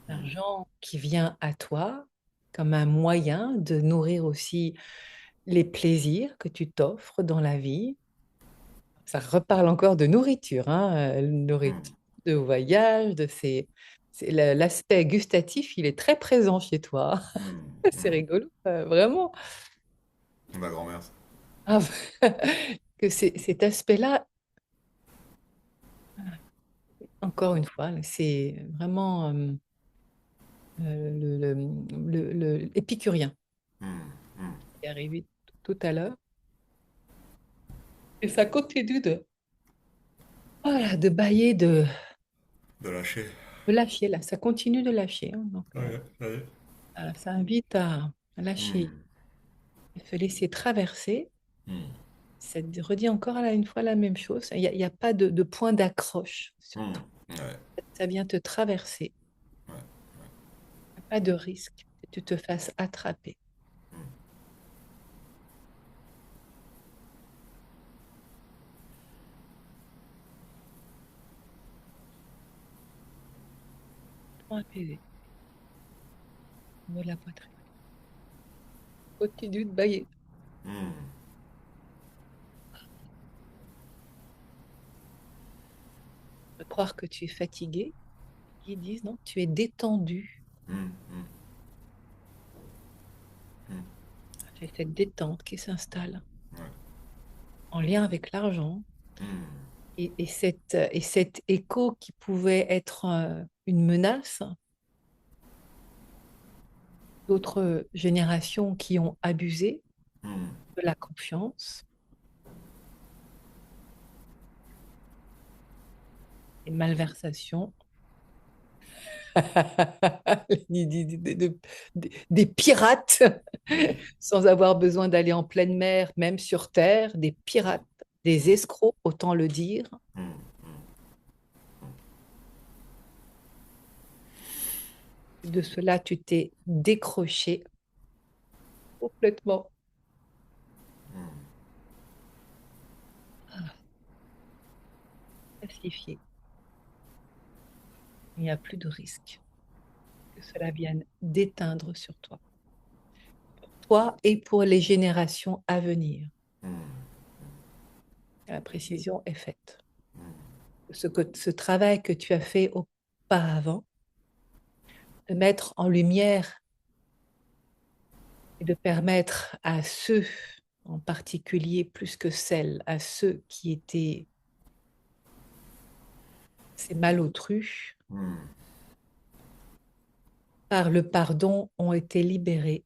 L'argent qui vient à toi comme un moyen de nourrir aussi les plaisirs que tu t'offres dans la vie. Ça reparle encore de nourriture, hein, nourriture, de voyage, l'aspect gustatif, il est très présent chez toi. C'est rigolo, vraiment. Ma grand-mère. Ah, que cet aspect-là, encore une fois, c'est vraiment l'épicurien qui est arrivé tout à l'heure. Et ça continue voilà, de bailler, De lâcher. de lâcher, là. Ça continue de lâcher, hein. Donc, Ouais, ça y est. ça invite à lâcher, Hmm, à se laisser traverser. hmm, Ça te redit encore là, une fois la même chose. Il y a pas de point d'accroche sur hmm. toi. Ouais, Ça vient te traverser. ouais. Il n'y a pas de risque que tu te fasses attraper. Point apaisé au niveau de la poitrine. Continue de bailler. Hmm, De croire que tu es fatigué. Ils disent non, tu es détendu. hmm, hmm, hmm. C'est cette détente qui s'installe Ouais. en lien avec l'argent Hmm, et cet écho qui pouvait être une menace d'autres générations qui ont abusé hmm. de la confiance et malversation des pirates sans avoir besoin d'aller en pleine mer, même sur terre, des pirates, des escrocs, autant le dire. De cela, tu t'es décroché complètement, pacifié. Il n'y a plus de risque que cela vienne d'éteindre sur toi. Toi et pour les générations à venir. La précision est faite. Ce travail que tu as fait auparavant, de mettre en lumière et de permettre à ceux, en particulier plus que celles, à ceux qui étaient ces malotrus, par le pardon, ont été libérés.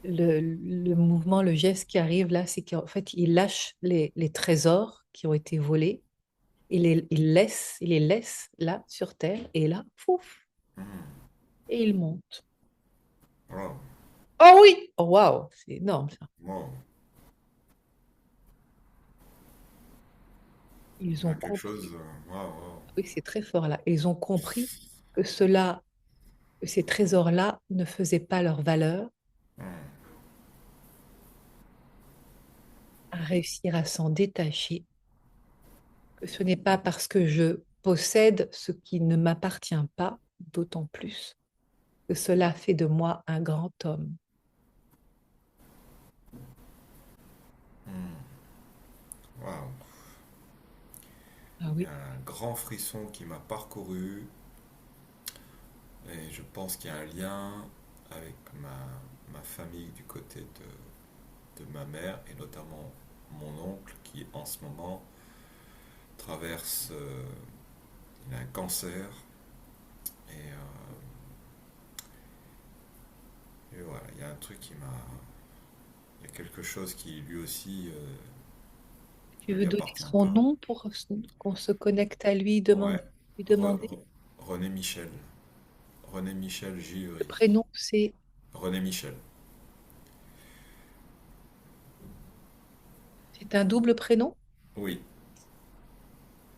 Le mouvement, le geste qui arrive là, c'est qu'en fait, il lâche les trésors qui ont été volés, il les laisse là sur terre, et là, pouf, et il monte. Wow. Oh oui! Oh, waouh! C'est énorme ça. Wow. Ils Il y ont a quelque chose. compris, Wow, wow. oui, c'est très fort là, ils ont compris que que ces trésors-là ne faisaient pas leur valeur, à réussir à s'en détacher, que ce n'est pas parce que je possède ce qui ne m'appartient pas, d'autant plus, que cela fait de moi un grand homme. Wow. Ah Il y a oui, un grand frisson qui m'a parcouru et je pense qu'il y a un lien avec ma famille du côté de ma mère et notamment mon oncle qui en ce moment traverse, il a un cancer et voilà, il y a un truc qui m'a, il y a quelque chose qui lui aussi tu ne veux lui donner appartient son pas. nom pour qu'on se connecte à lui, Ouais, lui Re- demander? Re- René Michel, René Michel Le Gillery, prénom, c'est René Michel. C'est un double prénom? Oui,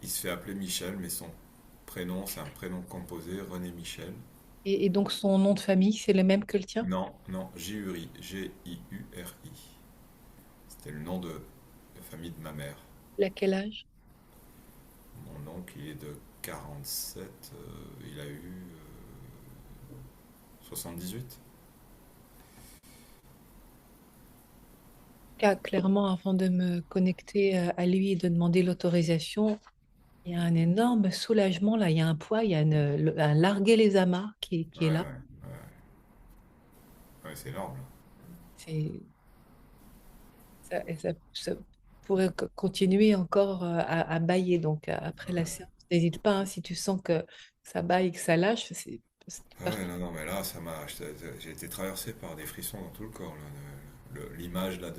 il se fait appeler Michel, mais son prénom, c'est un prénom composé, René Michel. Et donc son nom de famille, c'est le même que le tien? Non, non, Giuri, Giuri. C'était le nom de famille de ma mère. Il a quel âge? Mon oncle, il est de 47, il a eu 78. Clairement, avant de me connecter à lui et de demander l'autorisation, il y a un énorme soulagement là. Il y a un poids, il y a un larguer les amarres Ouais, qui est là. ouais, c'est énorme. C'est, ça pourrait continuer encore à bâiller. Donc, après la séance, n'hésite pas, hein, si tu sens que ça bâille, que ça lâche, c'est Ah ouais, parfait. non, non, mais là, j'ai été traversé par des frissons dans tout le corps. Là. L'image là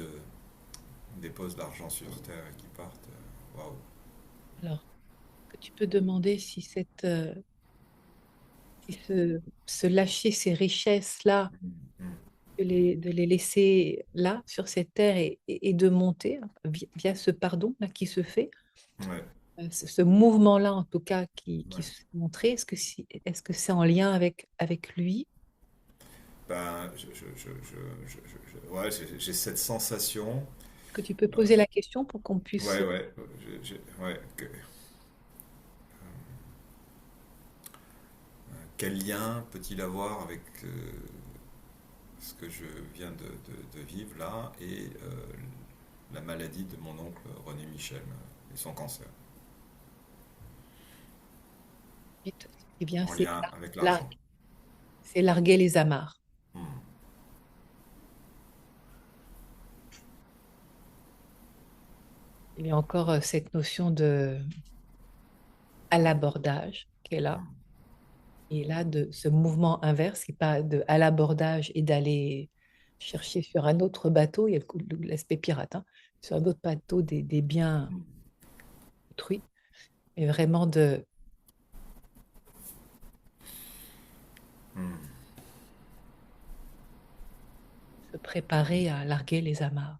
des postes d'argent sur terre qui partent. Waouh. Alors, que tu peux demander si si ce lâcher ces richesses-là, Mm. de les laisser là, sur cette terre, et de monter, hein, via ce pardon là qui se fait, Ouais, ce mouvement-là, en tout cas, qui ouais. se fait montrer, est-ce que c'est en lien avec lui? Ben, ouais, j'ai cette sensation. Que tu peux poser la question pour qu'on puisse... Ouais, ouais, ouais. Quel lien peut-il avoir avec ce que je viens de vivre là et la maladie de mon oncle René Michel et son cancer, Eh bien, en lien avec lar- l'argent. c'est larguer les amarres. Hmm. Il y a encore cette notion de à l'abordage qui est là. Et là, de ce mouvement inverse, c'est pas de à l'abordage et d'aller chercher sur un autre bateau, il y a l'aspect pirate, hein, sur un autre bateau des biens autrui, mais vraiment de Hmm. se préparer à larguer les amarres.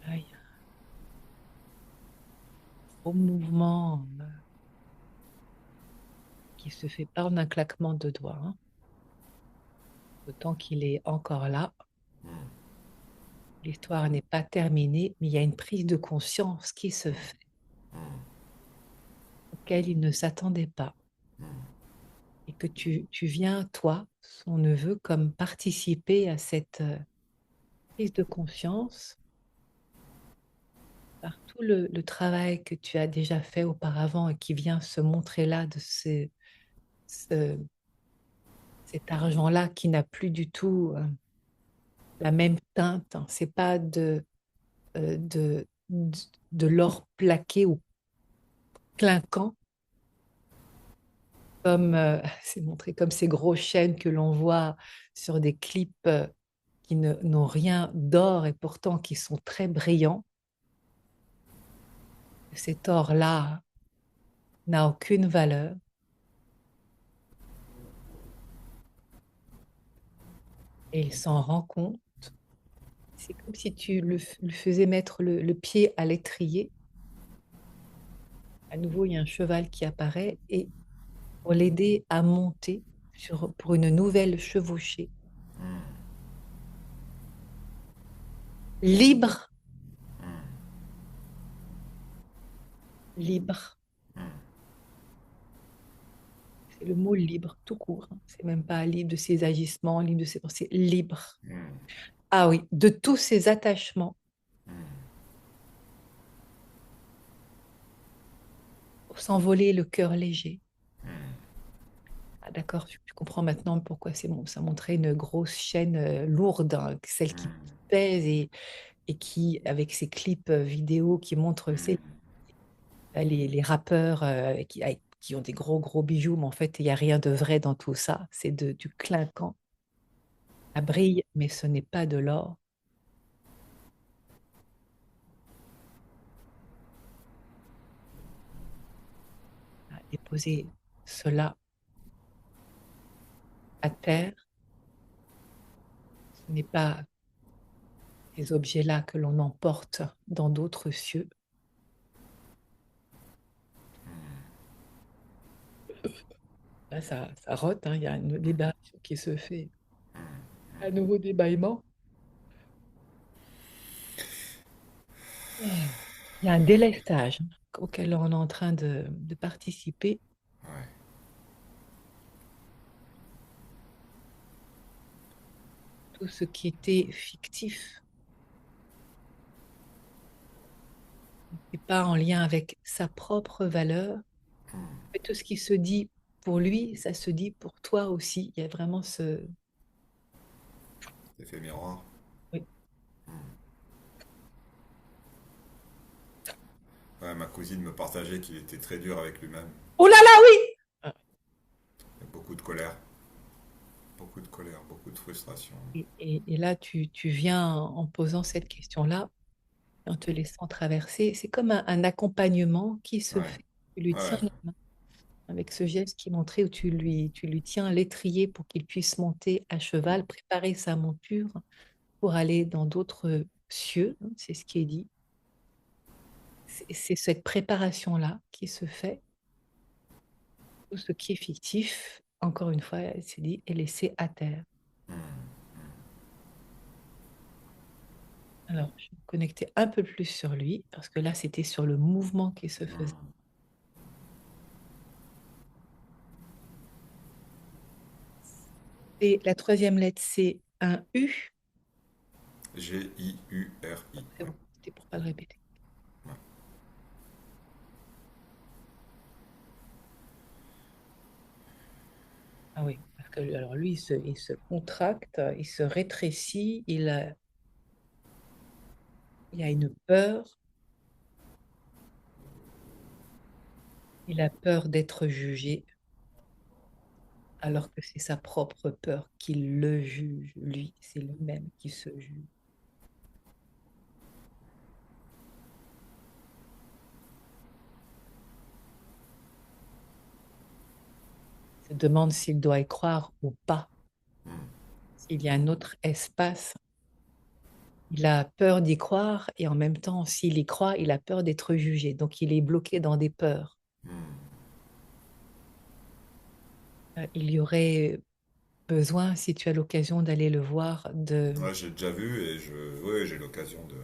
Là, il y a un gros mouvement qui se fait pas en un claquement de doigts, hein. Autant qu'il est encore là. L'histoire n'est pas terminée, mais il y a une prise de conscience qui se fait, auquel il ne s'attendait pas. Et que tu viens, toi, son neveu, comme participer à cette prise de conscience par tout le travail que tu as déjà fait auparavant et qui vient se montrer là, ce- cet argent-là qui n'a plus du tout la même teinte, hein. C'est pas de l'or plaqué ou clinquant, comme c'est montré comme ces grosses chaînes que l'on voit sur des clips qui n'ont rien d'or et pourtant qui sont très brillants. Cet or-là n'a aucune valeur et il s'en rend compte. C'est comme si tu lui faisais mettre le pied à l'étrier. À nouveau, il y a un cheval qui apparaît et pour l'aider à monter pour une nouvelle chevauchée. Libre, libre. C'est le mot libre, tout court, hein. C'est même pas libre de ses agissements, libre de ses pensées, libre. Ah oui, de tous ses attachements, pour s'envoler le cœur léger. Ah, d'accord, tu comprends maintenant pourquoi c'est bon. Ça montrait une grosse chaîne lourde, hein, celle qui pèse et qui, avec ses clips vidéo qui montrent, c'est les rappeurs qui ont des gros gros bijoux, mais en fait, il n'y a rien de vrai dans tout ça. C'est du clinquant. Ça brille, mais ce n'est pas de l'or. déposer cela à terre. Ce n'est pas ces objets-là que l'on emporte dans d'autres cieux. Là, ça rote, hein, il y a un débat qui se fait. Un nouveau débaillement. Ah. Il y a un délestage auquel on est en train de participer. Ouais. Tout ce qui était fictif n'est pas en lien avec sa propre valeur. Et tout ce qui se dit pour lui, ça se dit pour toi aussi. Il y a vraiment ce... Effet miroir. Oui. Ouais, ma cousine me partageait qu'il était très dur avec lui-même. Oh là là, oui! Ah. Il y a beaucoup de colère, beaucoup de frustration. Et là, tu viens en posant cette question-là, en te laissant traverser. C'est comme un accompagnement qui se Ouais, fait. Tu lui tiens ouais. la main avec ce geste qui montrait où tu lui tiens l'étrier pour qu'il puisse monter à cheval, préparer sa monture pour aller dans d'autres cieux, hein, c'est ce qui est dit. C'est cette préparation-là qui se fait. Tout ce qui est fictif, encore une fois, c'est dit, est laissé à terre. Alors, je vais me connecter un peu plus sur lui, parce que là, c'était sur le mouvement qui se faisait. Et la troisième lettre, c'est un U. G-I-U-R-I. C'est Ouais, bon, c'était pour pas le répéter. ouais. Ah oui, parce que alors lui, il se contracte, il se rétrécit, il a une peur, il a peur d'être jugé, alors que c'est sa propre peur qui le juge. Lui, c'est lui-même qui se juge. Il se demande s'il doit y croire ou pas, s'il y a un autre espace. Il a peur d'y croire et en même temps, s'il y croit, il a peur d'être jugé. Donc, il est bloqué dans des peurs. Il y aurait besoin, si tu as l'occasion d'aller le voir, Ouais, j'ai déjà vu et ouais, j'ai l'occasion de.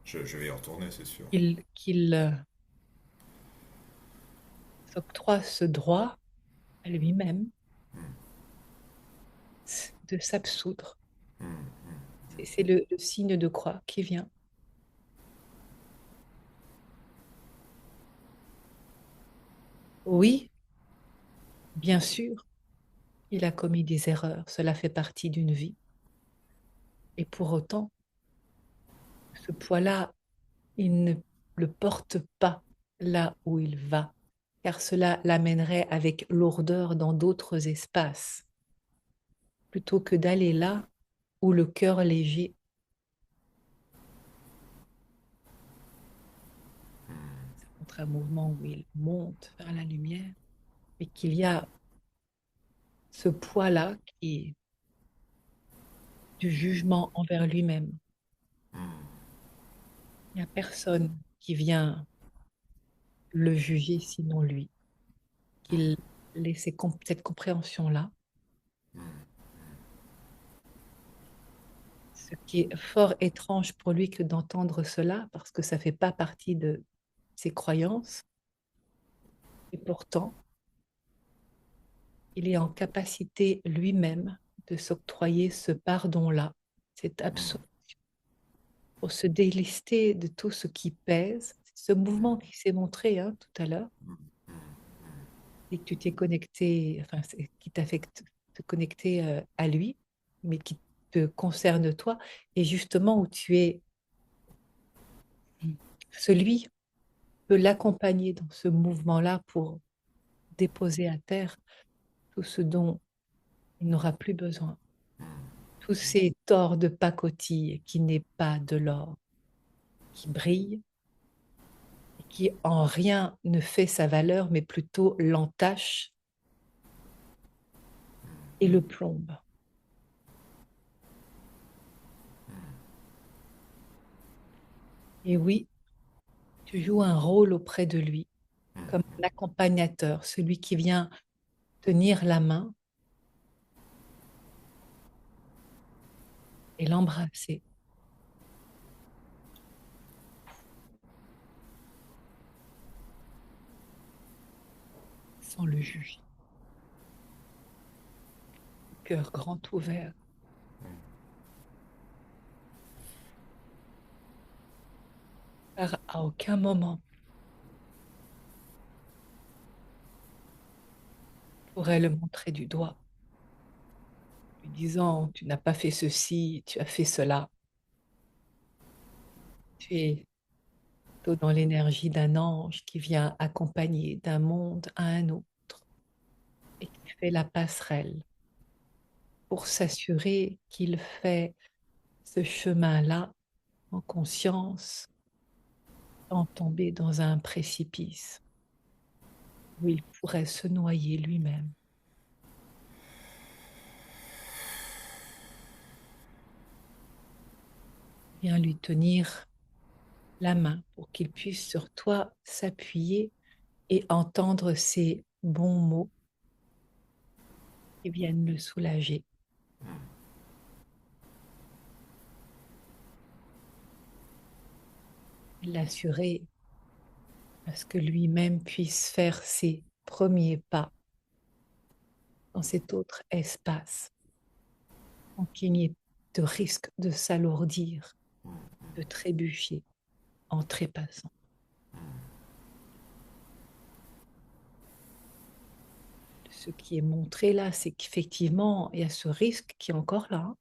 Je vais y retourner, c'est sûr. qu'il s'octroie ce droit à lui-même de s'absoudre. C'est le signe de croix qui vient. Oui, bien sûr, il a commis des erreurs. Cela fait partie d'une vie. Et pour autant, ce poids-là, il ne le porte pas là où il va, car cela l'amènerait avec lourdeur dans d'autres espaces, plutôt que d'aller là où le cœur léger montre un mouvement où il monte vers la lumière, et qu'il y a ce poids-là qui est du jugement envers lui-même. Il n'y a personne qui vient le juger sinon lui, qu'il ait cette compréhension-là. Ce qui est fort étrange pour lui que d'entendre cela, parce que ça ne fait pas partie de ses croyances. Et pourtant, il est en capacité lui-même de s'octroyer ce pardon-là, cette absolution, pour se délester de tout ce qui pèse. C'est ce mouvement qui s'est montré tout à l'heure, et que tu t'es connecté, enfin, qui t'a fait te connecter à lui, mais qui te concerne toi, et justement où tu es celui qui peut l'accompagner dans ce mouvement-là pour déposer à terre tout ce dont il n'aura plus besoin. Tous ces torts de pacotille qui n'est pas de l'or, qui brille et qui en rien ne fait sa valeur, mais plutôt l'entache et le plombe. Et oui, tu joues un rôle auprès de lui, comme l'accompagnateur, celui qui vient tenir la main et l'embrasser sans le juger, le cœur grand ouvert. Car à aucun moment tu pourrais le montrer du doigt, lui disant, tu n'as pas fait ceci, tu as fait cela. Tu es plutôt dans l'énergie d'un ange qui vient accompagner d'un monde à un autre et qui fait la passerelle pour s'assurer qu'il fait ce chemin-là en conscience sans tomber dans un précipice où il pourrait se noyer lui-même. Viens lui tenir la main pour qu'il puisse sur toi s'appuyer et entendre ces bons mots qui viennent le soulager, l'assurer à ce que lui-même puisse faire ses premiers pas dans cet autre espace, sans qu'il n'y ait de risque de s'alourdir, de trébucher en trépassant. Ce qui est montré là, c'est qu'effectivement, il y a ce risque qui est encore là,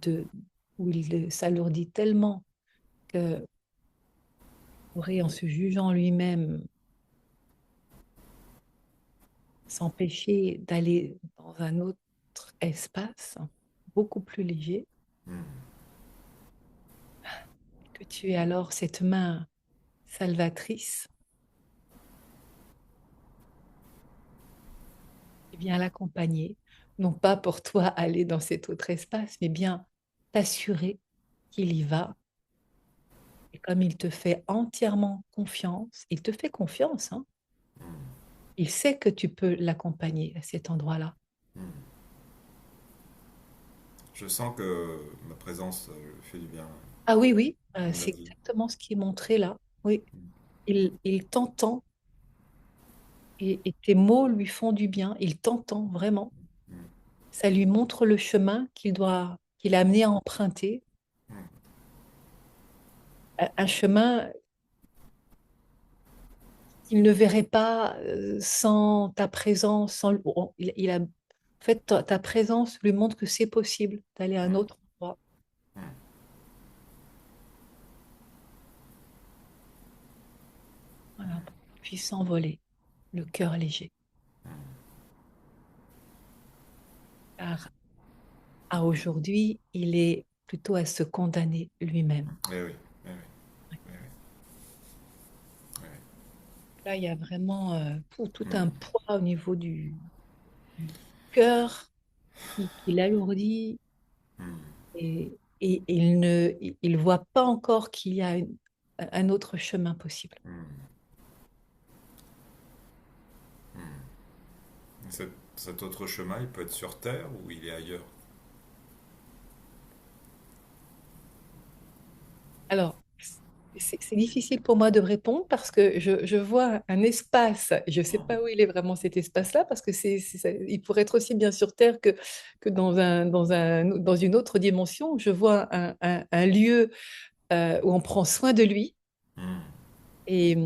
hein, où il s'alourdit tellement que pourrait, en se jugeant lui-même, s'empêcher d'aller dans un autre espace beaucoup plus léger, que tu es alors cette main salvatrice qui vient l'accompagner, non pas pour toi aller dans cet autre espace, mais bien t'assurer qu'il y va. Et comme il te fait entièrement confiance, il te fait confiance, hein, il sait que tu peux l'accompagner à cet endroit-là. Je sens que ma présence fait du bien. Ah oui, oui, Il m'a c'est dit. exactement ce qui est montré là. Oui, il t'entend et tes mots lui font du bien. Il t'entend vraiment. Ça lui montre le chemin qu'il a amené à emprunter. Un chemin qu'il ne verrait pas sans ta présence. En fait, ta présence lui montre que c'est possible d'aller à un autre endroit. Voilà, pour qu'il puisse s'envoler, le cœur léger. Car à aujourd'hui, il est plutôt à se condamner lui-même. Eh oui, eh oui, Ouais. eh oui, eh oui. Là, il y a vraiment tout un poids au niveau du cœur qui l'alourdit et il voit pas encore qu'il y a un autre chemin possible. Cet autre chemin, il peut être sur Terre ou il est ailleurs. Alors, c'est difficile pour moi de répondre parce que je vois un espace, je ne sais pas où il est vraiment cet espace-là, parce que il pourrait être aussi bien sur Terre que dans une autre dimension. Je vois un lieu où on prend soin de lui et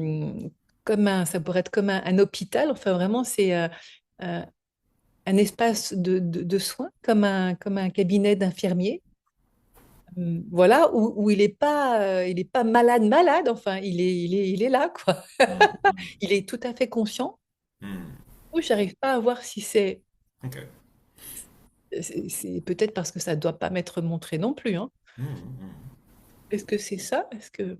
ça pourrait être comme un hôpital, enfin vraiment c'est euh, un espace de soins, comme un cabinet d'infirmier. Voilà, où il est pas malade, malade, enfin, il est là, quoi. Il est tout à fait conscient. Ou j'arrive pas à voir si Ok. c'est peut-être parce que ça doit pas m'être montré non plus, hein. Est-ce que c'est ça? Est-ce que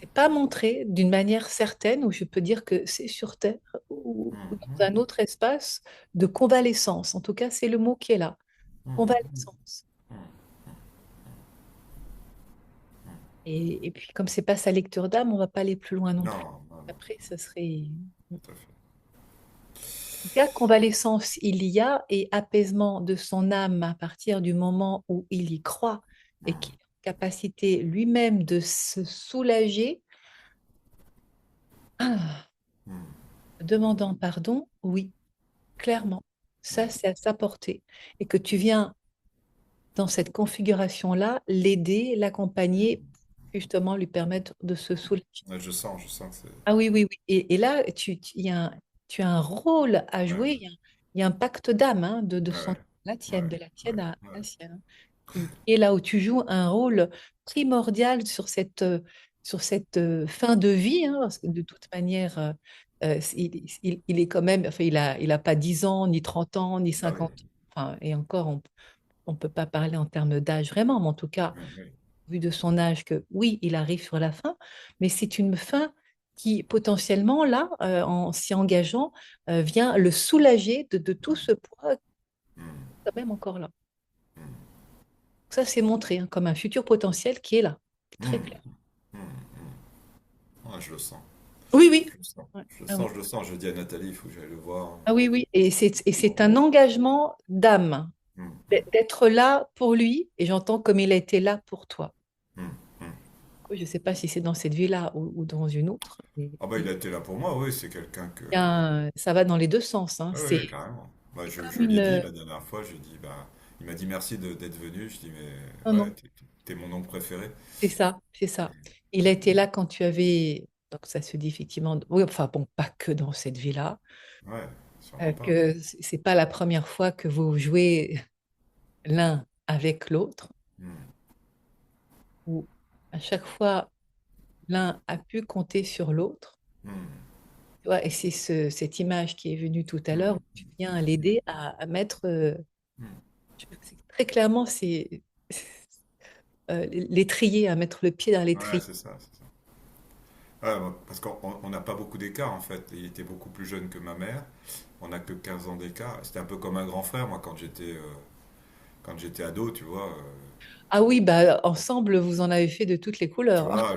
c'est pas montré d'une manière certaine où je peux dire que c'est sur Terre ou dans un autre espace de convalescence. En tout cas, c'est le mot qui est là. Convalescence. Et puis, comme c'est pas sa lecture d'âme, on va pas aller plus loin non plus. Non, non, non, Après, ça serait... tout à fait. En tout cas, convalescence, il y a, et apaisement de son âme à partir du moment où il y croit et qu'il est en capacité lui-même de se soulager. Ah, demandant pardon, oui, clairement. Ça, c'est à sa portée. Et que tu viens dans cette configuration-là, l'aider, l'accompagner, justement lui permettre de se soulager. Ouais, je sens que c'est. Ah oui, oui, oui. Et là, tu as un rôle à Ouais, jouer. Il y a un pacte d'âme, hein, de son, ouais, la tienne, ouais, de la ouais, tienne à ouais. la sienne, hein, qui est là où tu joues un rôle primordial sur cette fin de vie, hein, parce que de toute manière, il est quand même, enfin, il a pas 10 ans, ni 30 ans, ni Ah oui, 50 ans. Enfin, et encore, on peut pas parler en termes d'âge vraiment, mais en tout cas, oui, oui. vu de son âge, que oui, il arrive sur la fin, mais c'est une fin qui potentiellement, là, en s'y engageant, vient le soulager de tout ce poids qui est quand même encore là. Ça, c'est montré, hein, comme un futur potentiel qui est là, très clair. Ouais, je le sens. Oui, oui. Je le sens. Ouais. Je le Ah oui. sens, je le sens. Je dis à Nathalie, il faut que j'aille le voir. Ah oui, oui. Et c'est un engagement d'âme, Hum, hum, d'être là pour lui, et j'entends comme il a été là pour toi. hum, hum. Je ne sais pas si c'est dans cette vie-là ou dans une autre. Ah bah il a été là pour moi, oui, c'est quelqu'un que. Ça va dans les deux sens, hein. Oui, C'est oui, carrément. Bah, je comme lui ai dit une... la dernière fois, je lui ai dit, bah, il m'a dit merci d'être venu. Je dis, mais Non, ouais, non. t'es mon nom préféré. C'est ça, c'est ça. Il a été là quand tu avais, donc ça se dit effectivement, oui, enfin bon, pas que dans cette vie-là, Ouais, sûrement pas. que c'est pas la première fois que vous jouez l'un avec l'autre, Hum, où à chaque fois l'un a pu compter sur l'autre. hum, Tu vois, et c'est cette image qui est venue tout à l'heure, hum, où tu viens l'aider à mettre, hum. très clairement, c'est l'étrier, à mettre le pied dans Ouais, l'étrier. c'est ça, c'est ça. Ouais, parce qu'on n'a pas beaucoup d'écart en fait. Il était beaucoup plus jeune que ma mère. On n'a que 15 ans d'écart. C'était un peu comme un grand frère, moi, quand j'étais ado, tu vois. Ah oui, bah ensemble, vous en avez fait de toutes les Tu couleurs. vois, bah,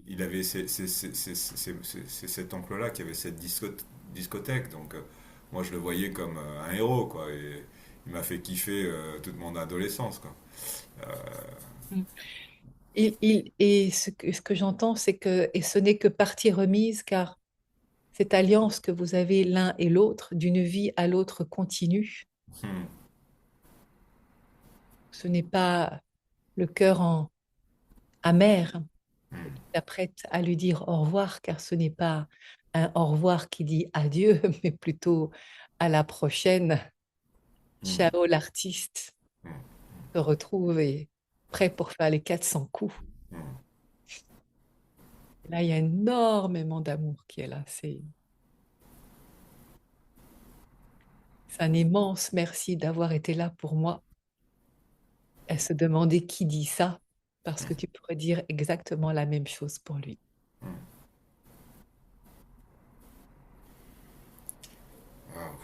il avait c'est cet oncle-là qui avait cette discothèque. Donc, moi, je le voyais comme un héros, quoi. Et il m'a fait kiffer toute mon adolescence, quoi. Euh, Et ce que j'entends, c'est que, et ce n'est que partie remise, car cette alliance que vous avez l'un et l'autre, d'une vie à l'autre continue, hmm, ce n'est pas le cœur amer que hmm, tu t'apprêtes à lui dire au revoir, car ce n'est pas un au revoir qui dit adieu, mais plutôt à la prochaine. hmm, Ciao l'artiste, hmm, se retrouve et prêt pour faire les 400 coups. hmm. Là, il y a énormément d'amour qui est là. C'est un immense merci d'avoir été là pour moi. Elle se demandait qui dit ça, parce que tu pourrais dire exactement la même chose pour lui. Waouh.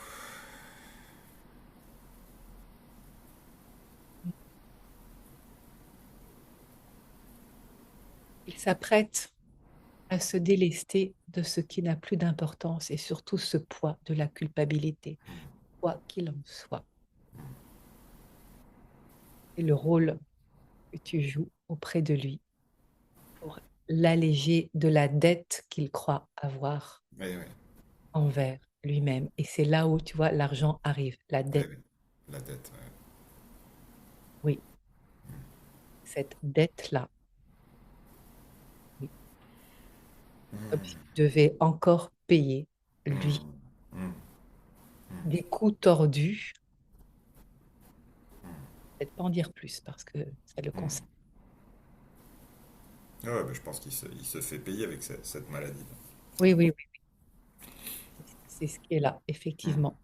Il s'apprête à se délester de ce qui n'a plus d'importance et surtout ce poids de la culpabilité, quoi qu'il en soit. C'est le rôle que tu joues auprès de lui pour l'alléger de la dette qu'il croit avoir Oui, oui, envers lui-même. Et c'est là où, tu vois, l'argent arrive, la oui, dette. oui. La dette, ouais. Oui, cette dette-là, oui, comme s'il devait encore payer, lui, Hmm, hmm, des coups tordus. Peut-être pas en dire plus parce que ça le hmm. concerne. Ouais, bah, je pense il se fait payer avec cette maladie. Oui, oui, oui, c'est ce qui est là, Hmm. effectivement.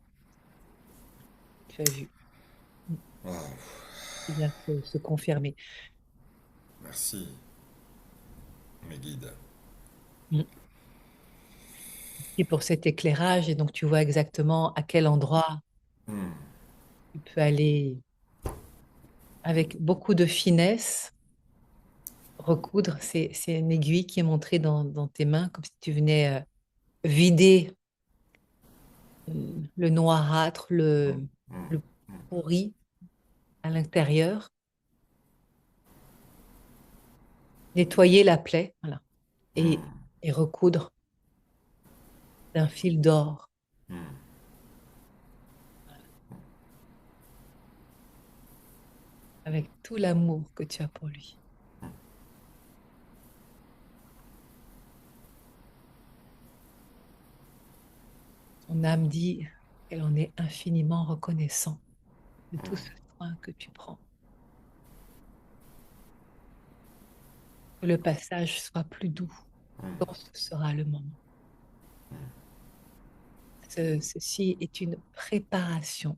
Tu as vu. Waouh. Il vient se confirmer. Merci. mes guides. Mm. Et pour cet éclairage, et donc tu vois exactement à quel endroit Hmm, tu peux aller avec beaucoup de finesse recoudre. C'est une aiguille qui est montrée dans tes mains, comme si tu venais vider le noirâtre, hmm, le pourri à l'intérieur, nettoyer la plaie, voilà, et, hmm, et recoudre d'un fil d'or hmm, avec tout l'amour que tu as pour lui. Son âme dit qu'elle en est infiniment reconnaissant de tout ce soin que tu prends. Que le passage soit plus doux quand ce sera le moment. Ceci est une préparation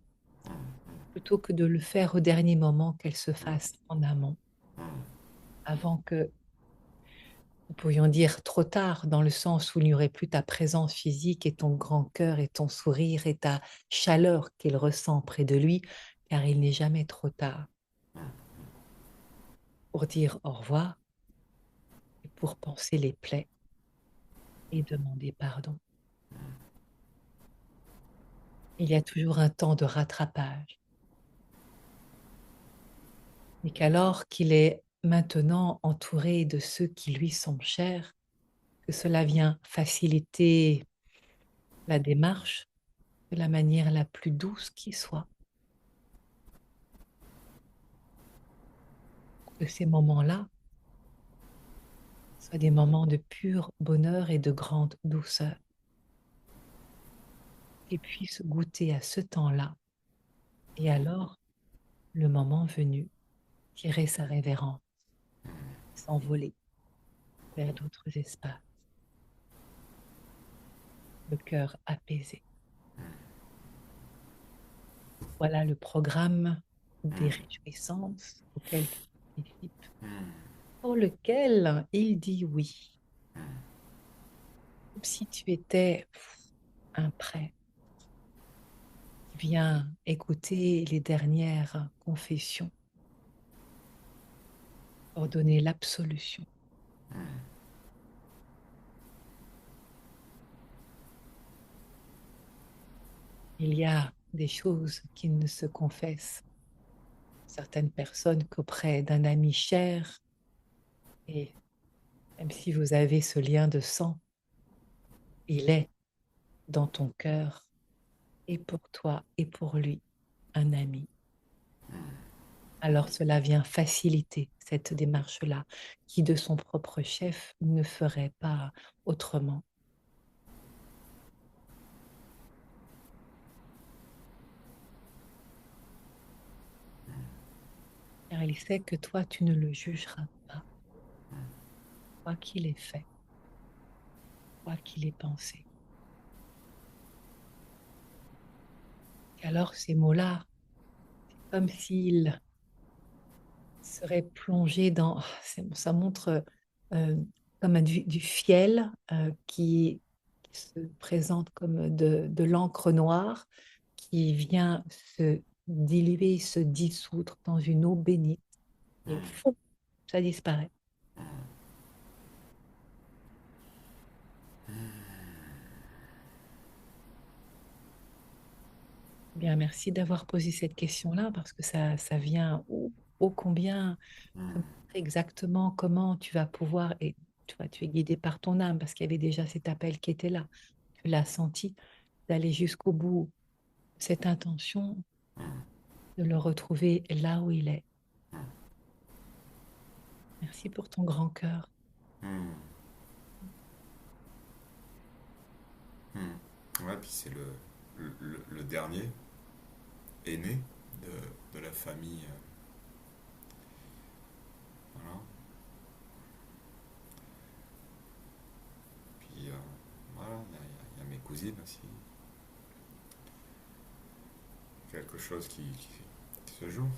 plutôt que de le faire au dernier moment, qu'elle se fasse en amont, avant que, nous pourrions dire trop tard, dans le sens où il n'y aurait plus ta présence physique et ton grand cœur et ton sourire et ta chaleur qu'il ressent près de lui, car il n'est jamais trop tard pour dire au revoir et pour penser les plaies et demander pardon. Il y a toujours un temps de rattrapage, et qu'alors qu'il est maintenant entouré de ceux qui lui sont chers, que cela vient faciliter la démarche de la manière la plus douce qui soit. Que ces moments-là soient des moments de pur bonheur et de grande douceur, qu'ils puissent goûter à ce temps-là et alors, le moment venu, tirer sa révérence, s'envoler vers d'autres espaces, le cœur apaisé. Voilà le programme des réjouissances auquel tu participes, pour lequel il dit oui, comme si tu étais un prêtre qui vient écouter les dernières confessions pour donner l'absolution. Il y a des choses qui ne se confessent, certaines personnes, qu'auprès d'un ami cher, et même si vous avez ce lien de sang, il est dans ton cœur, et pour toi et pour lui, un ami. Alors cela vient faciliter cette démarche-là, qui de son propre chef ne ferait pas autrement. Car il sait que toi, tu ne le jugeras pas, quoi qu'il ait fait, quoi qu'il ait pensé. Et alors ces mots-là, comme s'ils seraient plongés dans... Ça montre comme du fiel qui se présente comme de l'encre noire qui vient se diluer, se dissoudre dans une eau bénite et fou, ça disparaît. Bien, merci d'avoir posé cette question-là parce que ça vient ô combien te montrer exactement comment tu vas pouvoir, et tu vois, tu es guidé par ton âme parce qu'il y avait déjà cet appel qui était là. Tu l'as senti, d'aller jusqu'au bout de cette intention, de le retrouver là où il est. Merci pour ton grand cœur. Ouais, puis c'est le dernier aîné de la famille. Voilà. Puis voilà, il y a mes cousines aussi. Quelque chose qui se joue.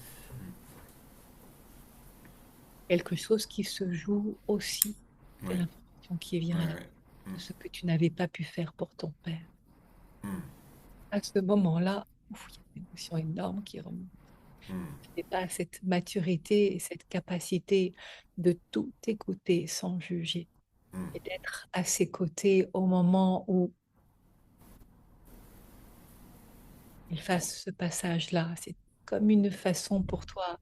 Quelque chose qui se joue aussi. C'est Oui. l'information qui Oui, vient là, oui. de ce que tu n'avais pas pu faire pour ton père. Hmm. À ce moment-là, ouf, il y a une émotion énorme qui remonte. Hmm. Tu n'es pas cette maturité et cette capacité de tout écouter sans juger Hmm. et d'être à ses côtés au moment où il fasse ce passage-là. C'est comme une façon pour toi.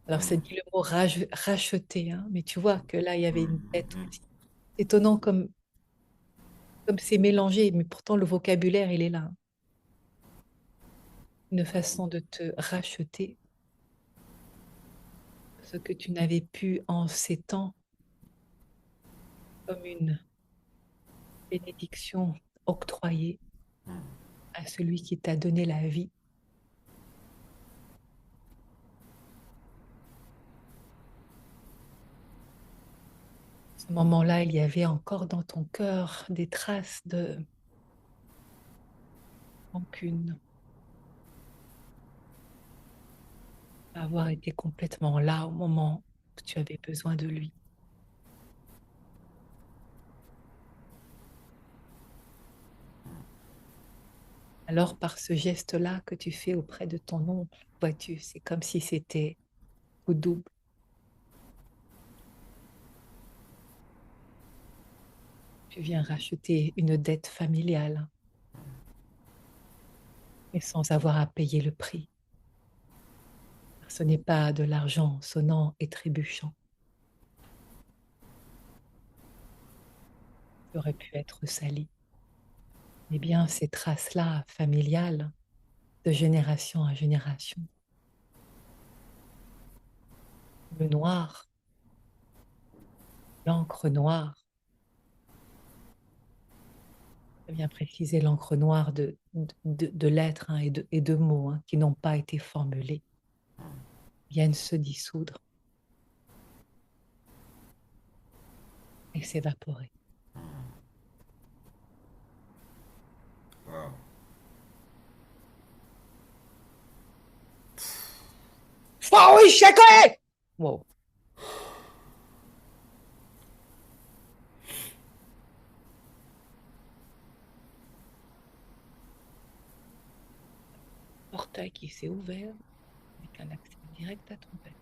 Alors, ça Hmm. dit le mot racheter, hein, mais tu vois que là, il y avait une Hmm. dette Hmm. aussi. C'est étonnant comme c'est mélangé, mais pourtant le vocabulaire, il est là, hein. Une façon de te racheter ce que tu n'avais pu en ces temps comme une bénédiction octroyée à celui qui t'a donné la vie. Ce moment-là, il y avait encore dans ton cœur des traces de rancune, avoir été complètement là au moment où tu avais besoin de lui. Alors, par ce geste-là que tu fais auprès de ton oncle, vois-tu, c'est comme si c'était au double. Tu viens racheter une dette familiale, mais sans avoir à payer le prix. Ce n'est pas de l'argent sonnant et trébuchant. Qui aurait pu être sali. Eh bien, ces traces-là, familiales, de génération à génération, le noir, l'encre noire, ça vient préciser l'encre noire de lettres, hein, et de mots, hein, qui n'ont pas été formulés, viennent se dissoudre et s'évaporer. Wow. Ah oui, chacun! Wow. Portail qui s'est ouvert avec un accès direct à ton père.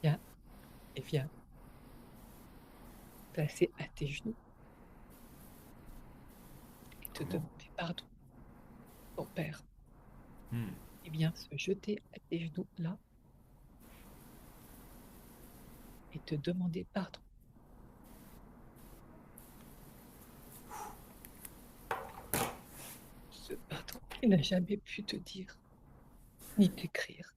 Viens et viens placer à tes genoux et te Comment? demander pardon, ton père. Hmm. Et bien se jeter à tes genoux là et te demander pardon. Ce pardon qu'il n'a jamais pu te dire ni t'écrire.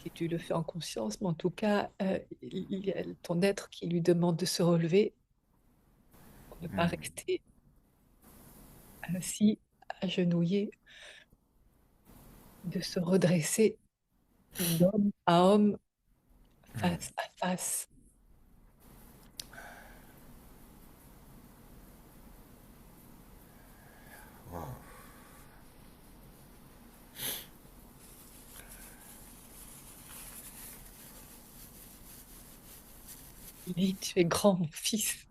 Si tu le fais en conscience, mais en tout cas, il y a ton être qui lui demande de se relever pour ne pas rester ainsi, agenouillé, de se redresser d'homme à homme, face à face. Wow. Il dit, tu es grand, mon fils.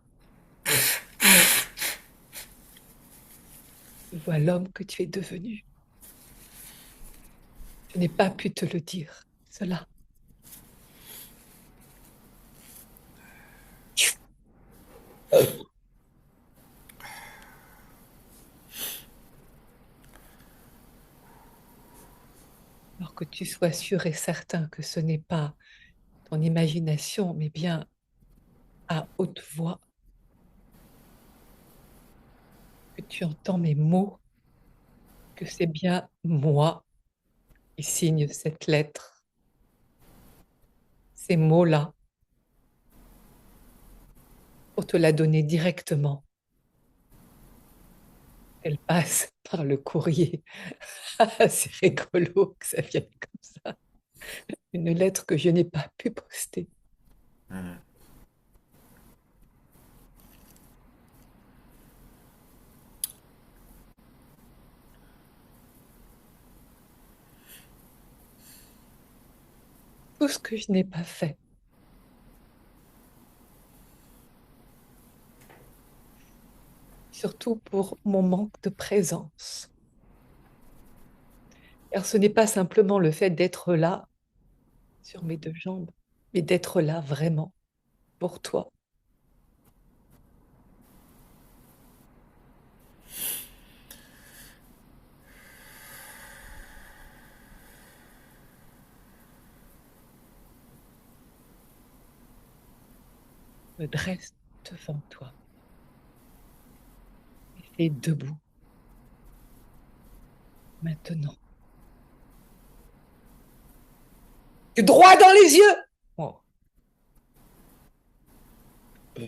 Je vois l'homme que tu es devenu. Je n'ai pas pu te le dire, cela. Alors que tu sois sûr et certain que ce n'est pas ton imagination, mais bien à haute voix que tu entends mes mots, que c'est bien moi qui signe cette lettre, ces mots-là, pour te la donner directement. Elle passe par le courrier. C'est rigolo que ça vienne comme ça. Une lettre que je n'ai pas pu poster. Mhm. Tout ce que je n'ai pas fait. Surtout pour mon manque de présence. Car ce n'est pas simplement le fait d'être là sur mes deux jambes, mais d'être là vraiment pour toi. Je me dresse devant toi et debout maintenant. Droit dans les yeux. Oh. Je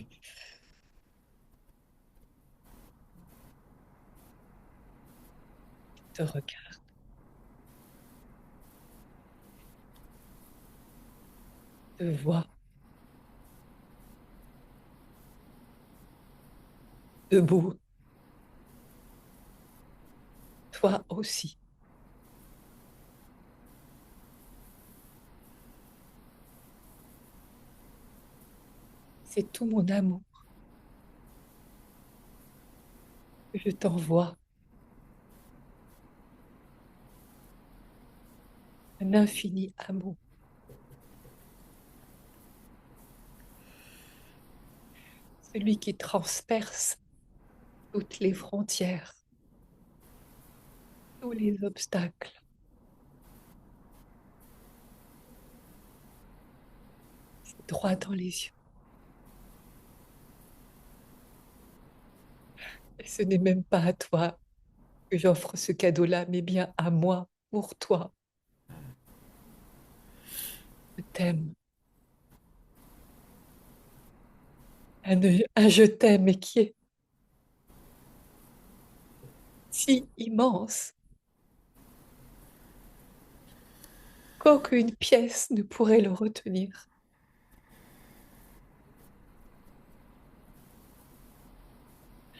te regarde, te vois debout, toi aussi. C'est tout mon amour que je t'envoie, un infini amour, celui qui transperce toutes les frontières, tous les obstacles. C'est droit dans les yeux. Et ce n'est même pas à toi que j'offre ce cadeau-là, mais bien à moi, pour toi. Je t'aime. Un je t'aime et qui est si immense qu'aucune pièce ne pourrait le retenir.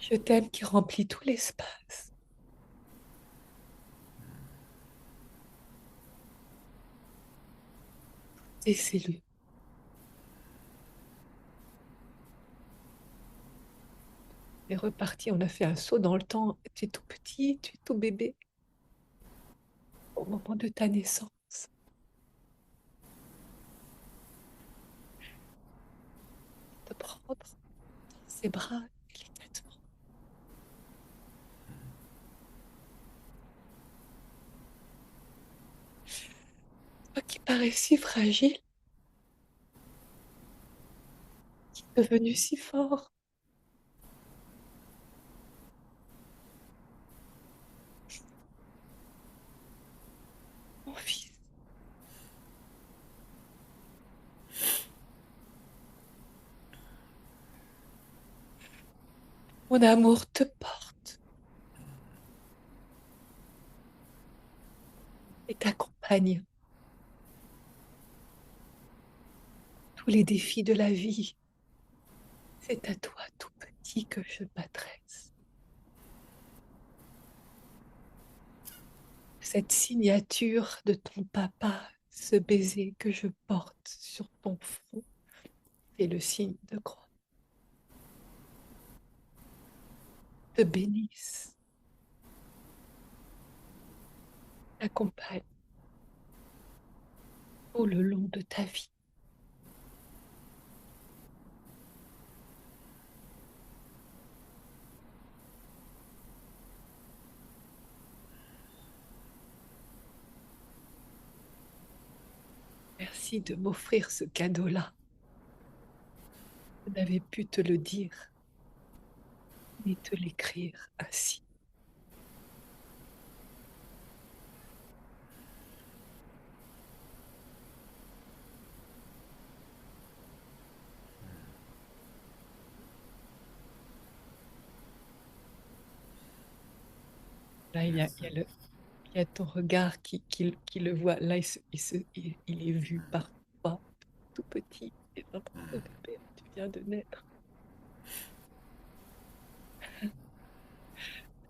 Je t'aime qui remplit tout l'espace. Tes cellules. On est reparti, on a fait un saut dans le temps. Tu es tout petit, tu es tout bébé au moment de ta naissance. Te prendre dans ses bras délicatement. Toi qui parais si fragile, devenu si fort. Mon fils, mon amour te porte et t'accompagne. Tous les défis de la vie, c'est à toi tout petit que je m'adresse. Cette signature de ton papa, ce baiser que je porte sur ton front, est le signe de croix. Te bénisse, t'accompagne tout le long de ta vie. Merci de m'offrir ce cadeau-là. Je n'avais pu te le dire ni te l'écrire ainsi. Là, Merci. il y a ton regard qui le voit. Là, il est vu par toi, tout petit. Et n'importe quel père, tu viens de naître.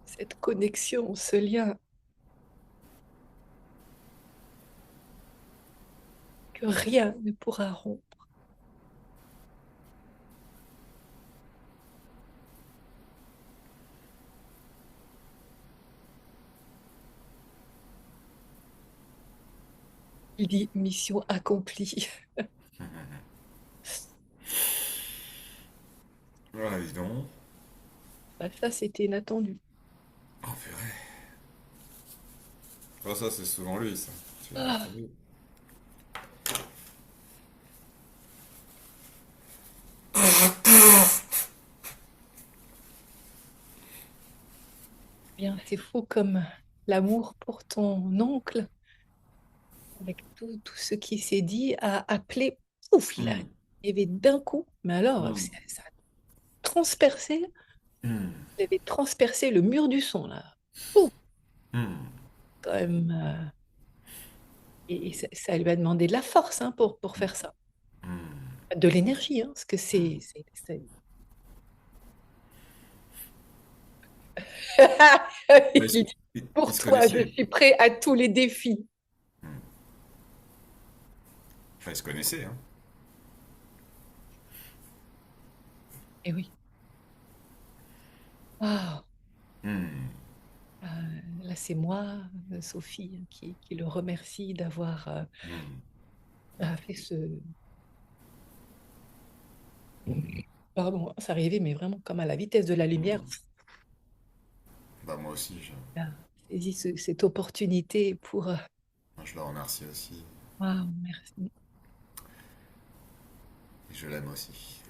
Cette connexion, ce lien que rien ne pourra rompre. Il dit mission accomplie. Voilà, dis donc. Bah, ça, c'était inattendu. Oh purée. Oh, ça, c'est souvent lui, ça. Tu l'as Ah, entendu. bien, c'est fou comme l'amour pour ton oncle, avec tout ce qui s'est dit, a appelé. Ouf, il a Hmm. arrivé d'un coup. Mais alors, Hmm. ça a transpercé. Hmm. Il avait transpercé le mur du son, là. Ouf, Hmm. quand même. Et ça lui a demandé de la force hein, pour faire ça. Hmm. De l'énergie, hein, parce que Ouais, Il dit, ils pour se toi, je connaissaient. suis prêt à tous les défis. Hmm. Enfin, ils se connaissaient, hein. Et oui. Ah, Hmm. là, c'est moi, Sophie, hein, qui le remercie d'avoir Hmm. fait ce... Pardon, ça arrivait, mais vraiment comme à la vitesse de la lumière. Hmm. Bah, moi aussi, Il a saisi cette opportunité pour... je le remercie aussi. Waouh, merci. Et je l'aime aussi.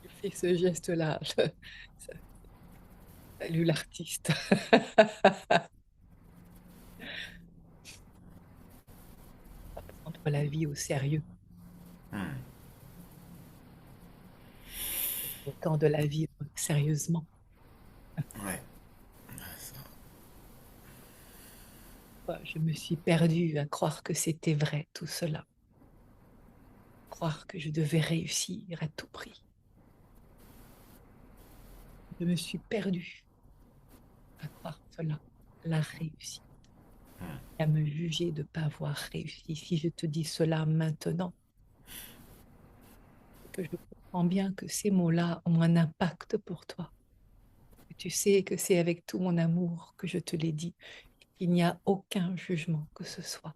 Il fait ce geste-là. Salut l'artiste. Prendre la vie au sérieux, Hmm. le temps de la vivre sérieusement. Ouais. Ça. Je me suis perdue à croire que c'était vrai tout cela, croire que je devais réussir à tout prix. Je me suis perdue à croire cela, la réussite, Hmm. à me juger de ne pas avoir réussi. Si je te dis cela maintenant, c'est que je comprends bien que ces mots-là ont un impact pour toi. Que tu sais que c'est avec tout mon amour que je te l'ai dit. Il n'y a aucun jugement que ce soit.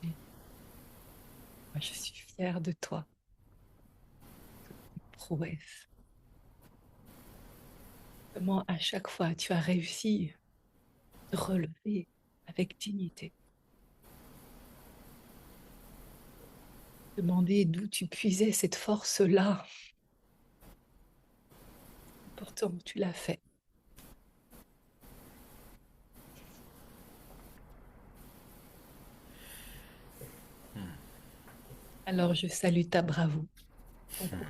Et moi, je suis fière de toi, prouesse. Comment à chaque fois tu as réussi à te relever avec dignité. Demander d'où tu puisais cette force-là. Pourtant, tu l'as fait. Alors, je salue ta bravoure, ton courage.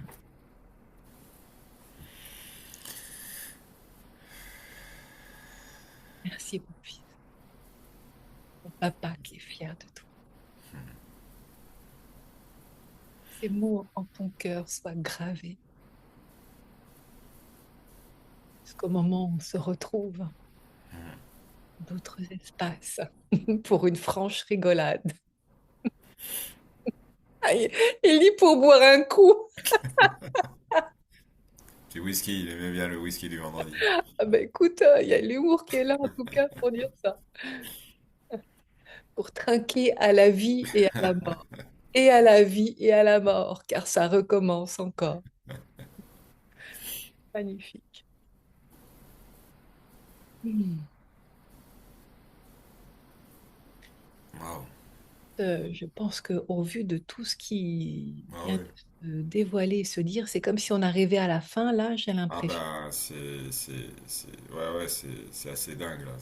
Merci, mon fils. Ton papa qui est fier de toi. Ces mots en ton cœur soient gravés jusqu'au moment où on se retrouve dans d'autres espaces pour une franche rigolade. Ah, il dit pour boire un coup. Petit whisky, il aimait bien le whisky du vendredi. Ah ben écoute, il y a l'humour qui est là en tout cas pour dire ça. Pour trinquer à la vie et à la mort. Et à la vie et à la mort, car ça recommence encore. Magnifique. Hmm. Waouh. Je pense qu'au vu de tout ce qui Ah vient de ouais. se dévoiler, se dire, c'est comme si on arrivait à la fin, là, j'ai Ah l'impression. bah, ouais, ouais, c'est assez dingue, là.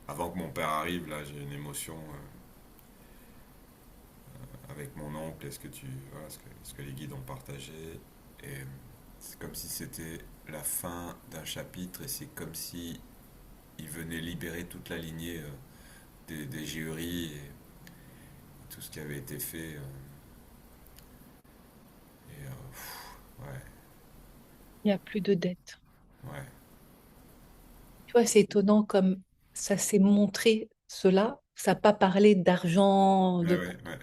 Avant que mon père arrive, là, j'ai une émotion avec mon oncle et voilà, ce que les guides ont partagé. Et c'est comme si c'était la fin d'un chapitre et c'est comme si il venait libérer toute la lignée des Géories et tout ce qui avait été fait. Ouais, Il n'y a plus de dette. ouais, Tu vois, c'est étonnant comme ça s'est montré, cela. Ça n'a pas parlé d'argent, ouais, de ouais, ouais.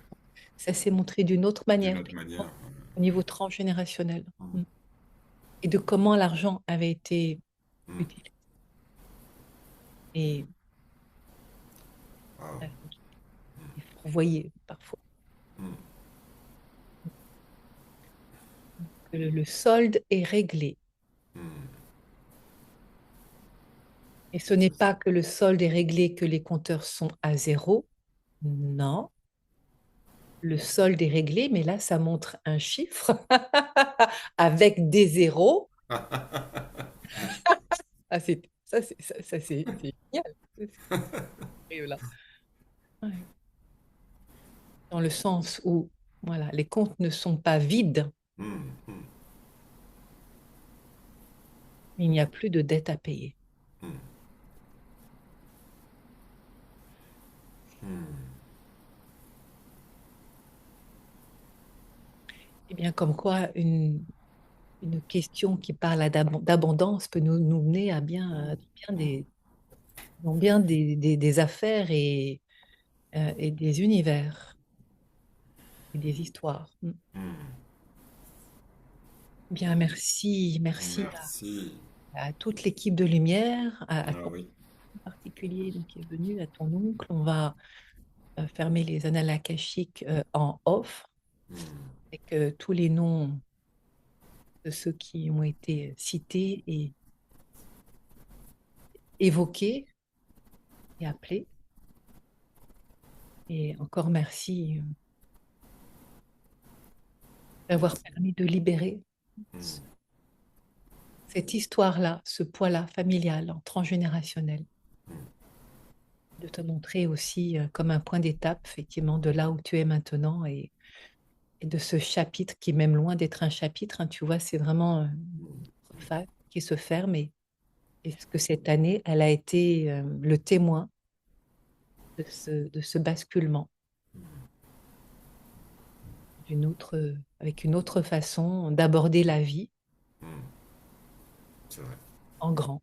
ça s'est montré d'une autre D'une manière, autre manière. au niveau transgénérationnel. Mm. Et de comment l'argent avait été Mm. utilisé et Wow. et fourvoyé parfois. Mm. Que le solde est réglé. Mm. Et ce n'est C'est ça. pas que le solde est réglé, que les compteurs sont à zéro. Non, le solde est réglé, mais là, ça montre un chiffre avec des zéros. Ah, c'est génial. C'est là. Ouais. Dans le sens où, voilà, les comptes ne sont pas vides, Mm. Mm. il n'y a plus de dette à payer. Mm. Mm. Eh bien, comme quoi, une question qui parle d'abondance peut nous mener à bien des affaires et des univers et des histoires. Mm. Mm. Bien, merci, merci Merci. à toute l'équipe de Lumière, à Ah toi oui. en particulier donc, qui est venu, à ton oncle. On va fermer les annales akashiques en off Mm. avec tous les noms de ceux qui ont été cités et évoqués et appelés. Et encore merci d'avoir Merci. permis de libérer Mm. cette histoire-là, ce poids-là familial, transgénérationnel, Mm. de te montrer aussi comme un point d'étape, effectivement, de là où tu es maintenant et de ce chapitre qui est même loin d'être un chapitre, hein, tu vois, c'est vraiment une phase qui se ferme et ce que cette année, elle a été le témoin de ce basculement avec une autre façon d'aborder la vie Mm. C'est vrai. en grand.